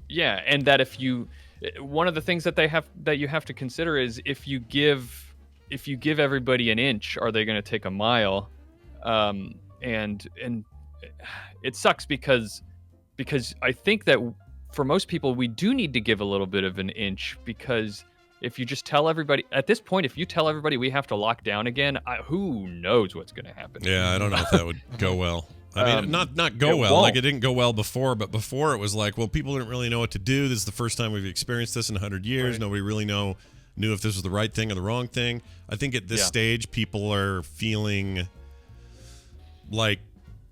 Yeah, and that one of the things that you have to consider is if you give everybody an inch, are they going to take a mile? And it sucks because I think that for most people we do need to give a little bit of an inch, because if you just tell everybody at this point, if you tell everybody we have to lock down again, who knows what's going to happen? Yeah, I don't know if that would go well. I mean, not go well. Like, it didn't go well before, but before it was like, well, people didn't really know what to do. This is the first time we've experienced this in 100 years. Right. Nobody really knew if this was the right thing or the wrong thing. I think at this stage, people are feeling like,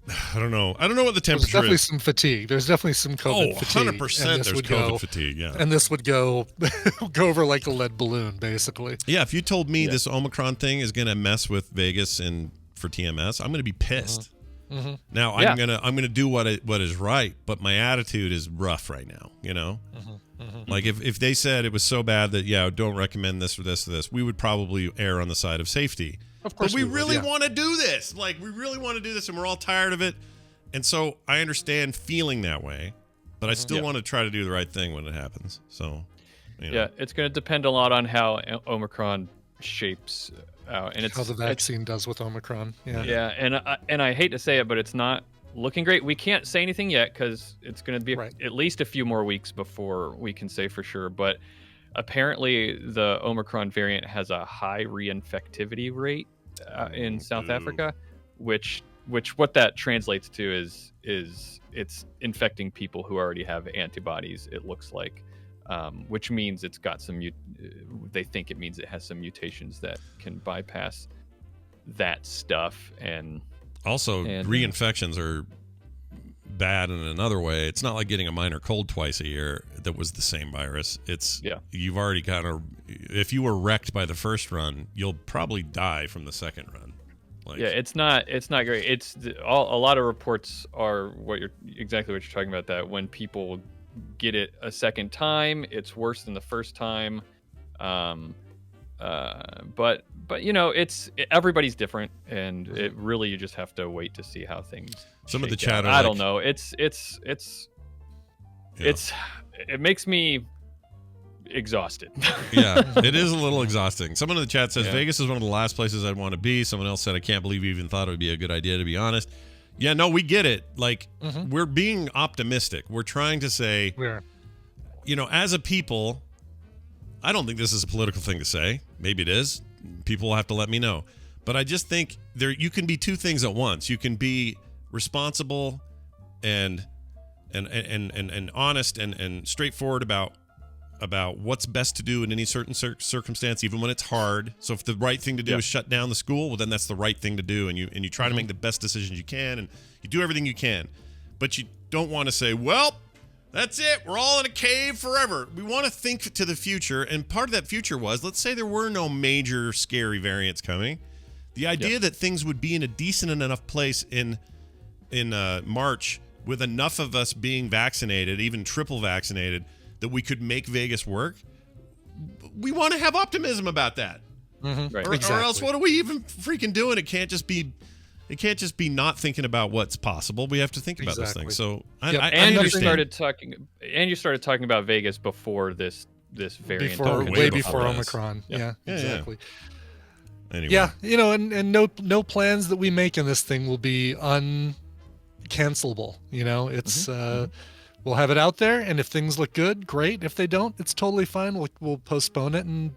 I don't know what the temperature is. There's definitely some fatigue. There's definitely some COVID fatigue. 100% there's COVID fatigue, yeah. And this would go over like a lead balloon, basically. Yeah, if you told me this Omicron thing is going to mess with Vegas and for TMS, I'm going to be pissed. Mm-hmm. Now I'm gonna do what is right, but my attitude is rough right now. You know, like if they said it was so bad that don't recommend this or this or this, we would probably err on the side of safety. Of course, but we really want to do this. Like, we really want to do this, and we're all tired of it. And so I understand feeling that way, but I still want to try to do the right thing when it happens. So, yeah, it's going to depend a lot on how Omicron shapes out, and it's how the vaccine does with Omicron. And I hate to say it, but it's not looking great. We can't say anything yet because it's going to be at least a few more weeks before we can say for sure. But apparently, the Omicron variant has a high reinfectivity rate in South Africa, which what that translates to is it's infecting people who already have antibodies. It looks like. Which means it's got they think it means it has some mutations that can bypass that stuff. And also reinfections are bad in another way. It's not like getting a minor cold twice a year that was the same virus. You've already if you were wrecked by the first run, you'll probably die from the second run. It's not great. It's a lot of reports are exactly what you're talking about, that when people get it a second time, it's worse than the first time. But everybody's different, and it really, you just have to wait to see how things of the chat I don't know. It makes me exhausted. Yeah, it is a little exhausting. Someone in the chat says Vegas is one of the last places I'd want to be. Someone else said, I can't believe you even thought it would be a good idea, to be honest. Yeah, no, we get it. Like, we're being optimistic. We're trying to say, as a people, I don't think this is a political thing to say. Maybe it is. People will have to let me know. But I just think you can be two things at once. You can be responsible and honest and straightforward about what's best to do in any certain circumstance, even when it's hard. So if the right thing to do is shut down the school, well, then that's the right thing to do, and you try to make the best decisions you can, and you do everything you can. But you don't want to say, well, that's it, we're all in a cave forever. We want to think to the future, and part of that future was, let's say there were no major scary variants coming. The idea that things would be in a decent enough place in March, with enough of us being vaccinated, even triple vaccinated, that we could make Vegas work. We want to have optimism about that. Right. Or else what are we even freaking doing? It can't just be not thinking about what's possible. We have to think about those things. So I understand. You started talking about Vegas before this variant. Way before Omicron. Yeah, exactly. Anyway. Yeah, and no plans that we make in this thing will be uncancelable. It's we'll have it out there, and if things look good, great. If they don't, it's totally fine. We'll postpone it and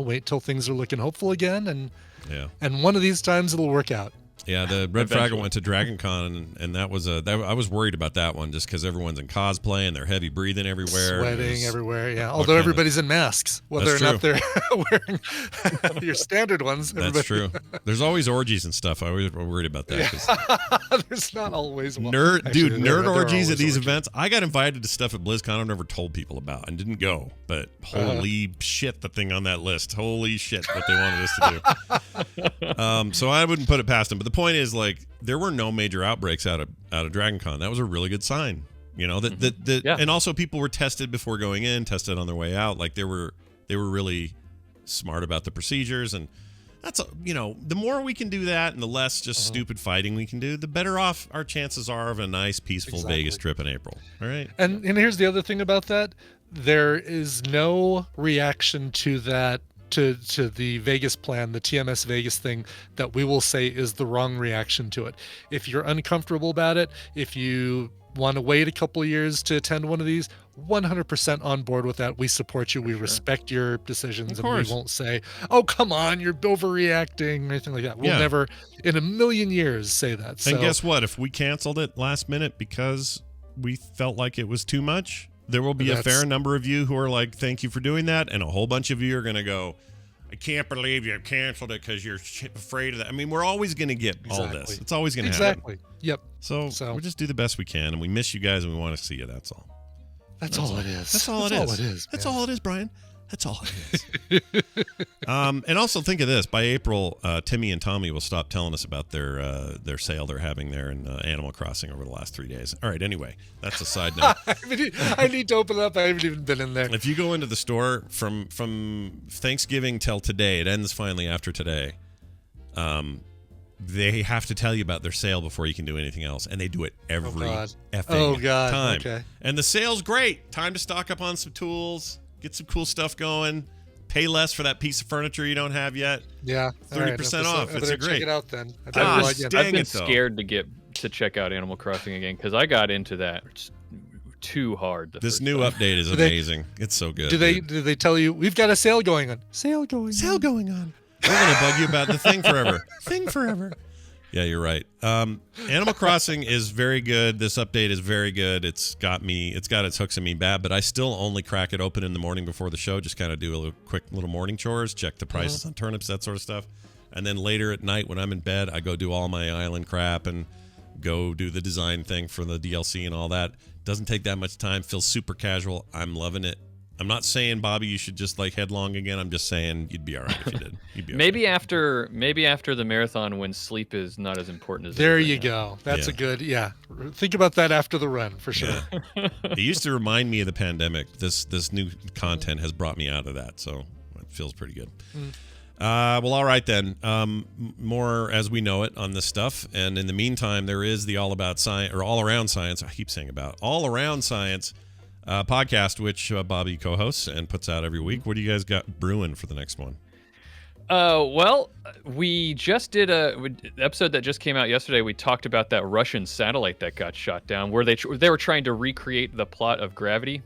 wait till things are looking hopeful again, and one of these times it'll work out. Yeah, the Red Fraggle went to Dragon Con, and that was I was worried about that one just because everyone's in cosplay and they're heavy breathing everywhere. Sweating everywhere, yeah. Although everybody's in masks, whether or not they're wearing your standard ones. That's true. There's always orgies and stuff. I always worried about that. Yeah. There's not always one. Nerd orgies at these events. I got invited to stuff at BlizzCon I've never told people about and didn't go. But holy shit, the thing on that list. Holy shit, what they wanted us to do. So I wouldn't put it past them. But the point is, like, there were no major outbreaks out of Dragon Con. That was a really good sign. And also people were tested before going in, tested on their way out. Like, they were really smart about the procedures, and That's the more we can do that and the less just stupid fighting we can do, the better off our chances are of a nice, peaceful Vegas trip in April. All right. And here's the other thing about that. There is no reaction to that, to the Vegas plan, the TMS Vegas thing, that we will say is the wrong reaction to it. If you're uncomfortable about it, if you want to wait a couple of years to attend one of these, 100% on board with that. We support you. We respect your decisions, and we won't say, "Oh, come on, you're overreacting," or anything like that. We'll never, in a million years, say that. And guess what? If we canceled it last minute because we felt like it was too much, there will be a fair number of you who are like, "Thank you for doing that," and a whole bunch of you are going to go, "I can't believe you canceled it because you're afraid of that." I mean, we're always going to get all this. It's always going to happen. Exactly. Yep. So we'll just do the best we can, and we miss you guys, and we want to see you. That's all. That's all it is. That's all it is. That's all it is, Brian. That's all it is. And also think of this: by April, Timmy and Tommy will stop telling us about their sale they're having there in Animal Crossing over the last 3 days. All right. Anyway, that's a side note. I need to open it up. I haven't even been in there. If you go into the store from Thanksgiving till today, it ends finally after today. They have to tell you about their sale before you can do anything else, and they do it every effing time. Okay. And the sale's great. Time to stock up on some tools, get some cool stuff going, pay less for that piece of furniture you don't have yet. Yeah, 30% off. It's great. Check it out then. I've been scared to check out Animal Crossing again because I got into that too hard. This new update is amazing. It's so good. Do they tell you we've got a sale going on? Sale going on. We're going to bug you about the thing forever. Yeah, you're right. Animal Crossing is very good. This update is very good. It's got its hooks in me bad, but I still only crack it open in the morning before the show. Just kind of do a quick little morning chores, check the prices on turnips, that sort of stuff. And then later at night when I'm in bed, I go do all my island crap and go do the design thing for the DLC and all that. Doesn't take that much time. Feels super casual. I'm loving it. I'm not saying, Bobby, you should just headlong again. I'm just saying you'd be all right if you did. You'd be maybe after the marathon when sleep is not as important as there you go. That's a good think about that after the run for sure. Yeah. It used to remind me of the pandemic. This new content has brought me out of that, so it feels pretty good. Well, all right then. More as we know it on this stuff, and in the meantime, there is the All Around Science. I keep saying about All Around Science podcast, which Bobby co-hosts and puts out every week. What do you guys got brewing for the next one? Well, we just did an episode that just came out yesterday. We talked about that Russian satellite that got shot down, where they were trying to recreate the plot of Gravity.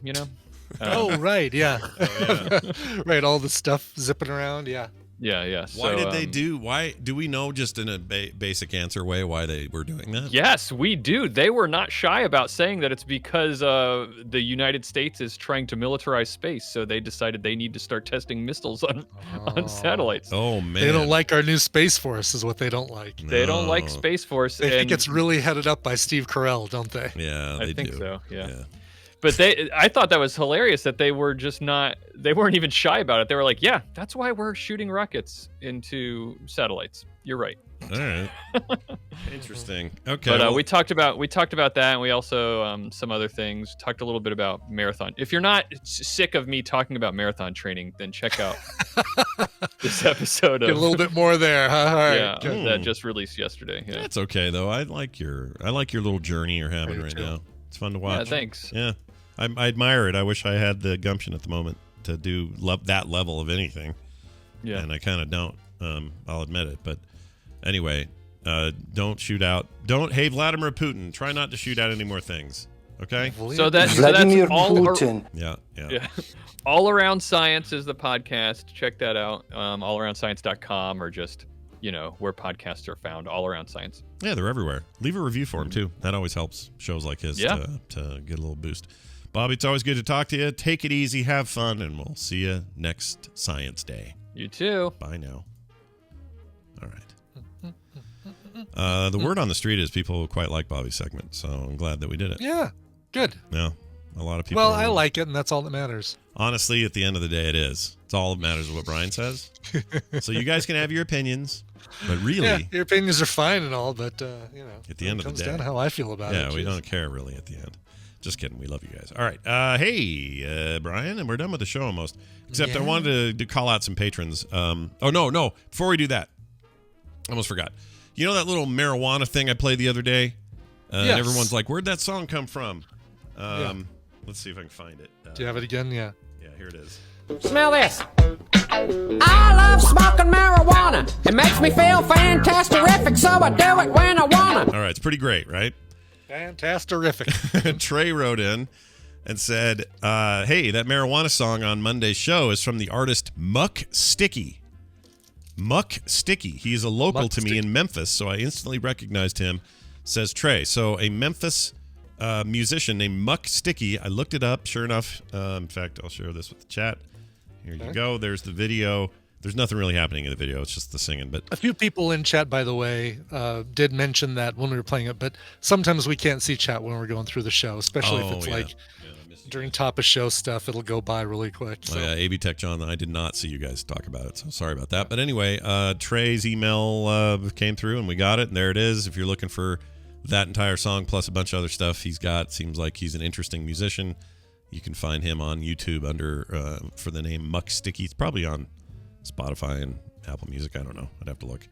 Right, yeah. Right, all the stuff zipping around, yeah. Yeah. Why do we know just in a basic answer way why they were doing that? Yes, we do. They were not shy about saying that it's because the United States is trying to militarize space, so they decided they need to start testing missiles on satellites. Oh man, they don't like our new Space Force, is what they don't like. No. They don't like Space Force. They think it's really headed up by Steve Carell, don't they? Yeah, I think so. Yeah. But I thought that was hilarious that they weren't even shy about it. They were like, yeah, that's why we're shooting rockets into satellites. You're right. All right. Interesting. Okay. But we talked about that, and we also some other things. Talked a little bit about marathon. If you're not sick of me talking about marathon training, then check out this episode. Get a little bit more there, huh? All right. Yeah, that just released yesterday. Yeah. That's okay though. I like your little journey you're having right now. It's fun to watch. Yeah, thanks. Yeah. I admire it. I wish I had the gumption at the moment to do that level of anything. Yeah. And I kind of don't. I'll admit it. But anyway, don't shoot out. Hey, Vladimir Putin, try not to shoot out any more things. Okay? So that's Vladimir all. Putin. Yeah. All Around Science is the podcast. Check that out. allaroundscience.com or just, where podcasts are found. All Around Science. Yeah, they're everywhere. Leave a review for them, too. That always helps shows like his to get a little boost. Bobby, it's always good to talk to you. Take it easy, have fun, and we'll see you next Science Day. You too. Bye now. All right. The word on the street is people quite like Bobby's segment, so I'm glad that we did it. Yeah, good. Yeah, a lot of people. Well, I like it, and that's all that matters. Honestly, at the end of the day, it is. It's all that matters what Brian says. So you guys can have your opinions, but really, Yeah, your opinions are fine and all, but at the end of the day, it comes down to how I feel about it. yeah, we don't care really at the end. Just kidding. We love you guys. All right. Hey, Brian, and we're done with the show almost. Except I wanted to call out some patrons. Oh, no. Before we do that, I almost forgot. You know that little marijuana thing I played the other day? Yes. And everyone's like, where'd that song come from? Let's see if I can find it. Do you have it again? Yeah. Yeah, here it is. Smell this. I love smoking marijuana. It makes me feel fantastic, so I do it when I wanna. All right, it's pretty great, right? Fantastic. Trey wrote in and said, hey, that marijuana song on Monday's show is from the artist Muck Sticky. Muck Sticky. He is a local to me in Memphis, so I instantly recognized him, says Trey. So a Memphis musician named Muck Sticky. I looked it up. Sure enough, in fact, I'll share this with the chat. Here you go. There's the video. There's nothing really happening in the video. It's just the singing. But a few people in chat, by the way, did mention that when we were playing it. But sometimes we can't see chat when we're going through the show, especially if it's like during top of show stuff. It'll go by really quick. So. AB Tech John, I did not see you guys talk about it, so sorry about that. But anyway, Trey's email came through and we got it, and there it is. If you're looking for that entire song plus a bunch of other stuff he's got, seems like he's an interesting musician. You can find him on YouTube under for the name Muck Sticky. It's probably on Spotify and Apple Music. I don't know. I'd have to look.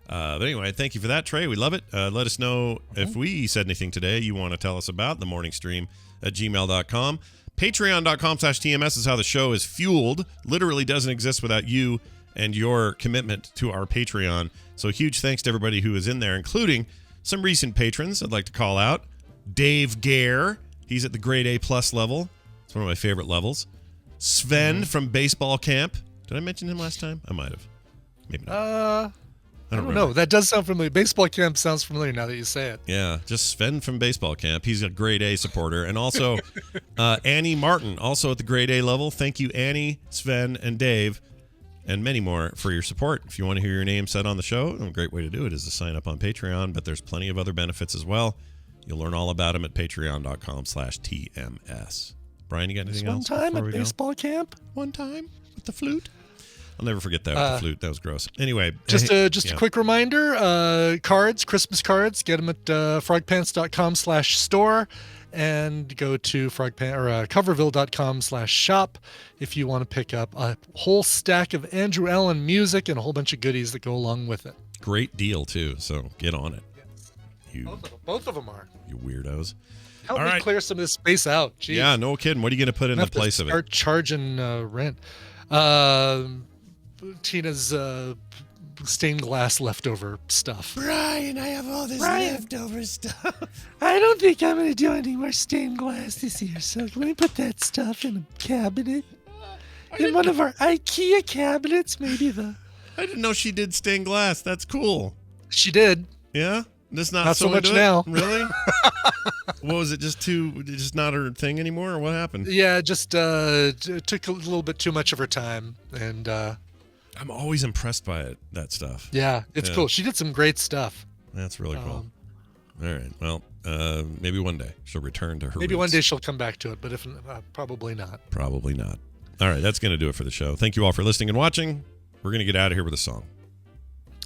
But anyway, thank you for that, Trey. We love it. Let us know if we said anything today you want to tell us about. The morning stream at gmail.com. Patreon.com/TMS is how the show is fueled. Literally doesn't exist without you and your commitment to our Patreon. So huge thanks to everybody who is in there, including some recent patrons I'd like to call out. Dave Gare. He's at the grade A+ level. It's one of my favorite levels. Sven from Baseball Camp. Did I mention him last time? I might have. Maybe not. I don't know. That does sound familiar. Baseball Camp sounds familiar now that you say it. Yeah, just Sven from Baseball Camp. He's a grade A supporter. And also Annie Martin, also at the grade A level. Thank you, Annie, Sven, and Dave, and many more for your support. If you want to hear your name said on the show, a great way to do it is to sign up on Patreon, but there's plenty of other benefits as well. You'll learn all about them at patreon.com/TMS. Brian, you got anything else? One time at baseball camp? One time with the flute? I'll never forget that with the flute. That was gross. Anyway. Just a quick reminder, cards, Christmas cards, get them at frogpants.com/store and go to coverville.com/shop if you want to pick up a whole stack of Andrew Allen music and a whole bunch of goodies that go along with it. Great deal, too. So get on it. Both of them are. You weirdos. Help me clear some of this space out. Jeez. Yeah, no kidding. What are you going to put in the place of it? Start charging rent. Tina's stained glass leftover stuff. Brian, I have all this leftover stuff. I don't think I'm going to do any more stained glass this year, so let me put that stuff in a cabinet. In one of our IKEA cabinets, maybe I didn't know she did stained glass. That's cool. She did. Yeah? Just not so much now. Really? What was it? Just not her thing anymore, or what happened? Yeah, just took a little bit too much of her time, and I'm always impressed by that stuff. Yeah, it's cool. She did some great stuff. That's really cool. All right. Well, maybe one day she'll return to her. Maybe roots. one day she'll come back to it, but if probably not. Probably not. All right, that's going to do it for the show. Thank you all for listening and watching. We're going to get out of here with a song.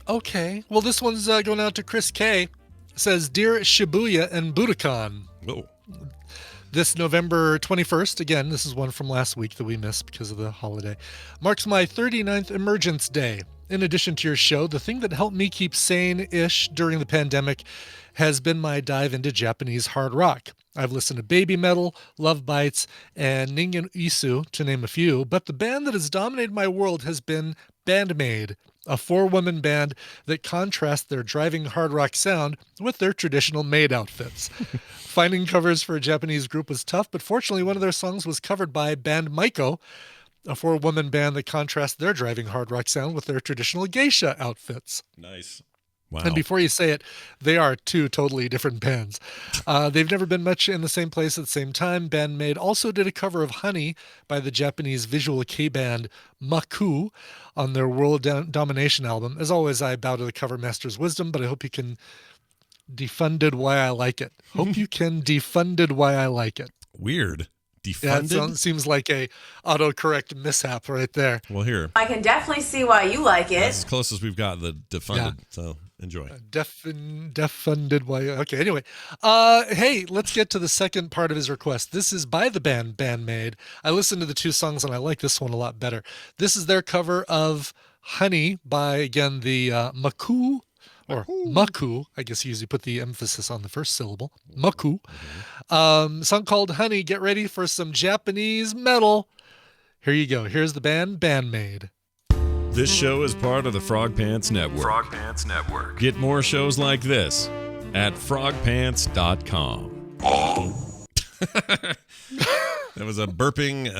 Okay. Well, this one's going out to Chris K. It says, Dear Shibuya and Budokan. Oh. This November 21st, again, this is one from last week that we missed because of the holiday, marks my 39th Emergence Day. In addition to your show, the thing that helped me keep sane-ish during the pandemic has been my dive into Japanese hard rock. I've listened to Baby Metal, Love Bites, and Ningen Isu, to name a few, but the band that has dominated my world has been Bandmaid, a 4-woman band that contrasts their driving hard rock sound with their traditional maid outfits. Finding covers for a Japanese group was tough, but fortunately one of their songs was covered by Band Maiko, a 4-woman band that contrasts their driving hard rock sound with their traditional geisha outfits. Nice. Wow. And before you say it, they are two totally different bands. They've never been much in the same place at the same time. Bandmaid also did a cover of Honey by the Japanese visual kei band Maku on their World Domination album. As always, I bow to the cover master's wisdom, but I hope you can defunded why I like it. Hope you can defunded why I like it. Weird. Yeah, Defunded? it seems like a autocorrect mishap right there. Well, here. I can definitely see why you like it. That's as close as we've got the defunded. Yeah. So enjoy. Defunded. Why? Okay. Anyway, hey, let's get to the second part of his request. This is by the band Bandmade. I listened to the two songs and I like this one a lot better. This is their cover of "Honey" by again the Maku. Or Maku, I guess you usually put the emphasis on the first syllable. Maku. Song called "Honey." Get ready for some Japanese metal. Here you go. Here's the band Bandmade. This show is part of the Frog Pants Network. Frog Pants Network. Get more shows like this at frogpants.com. That was a burping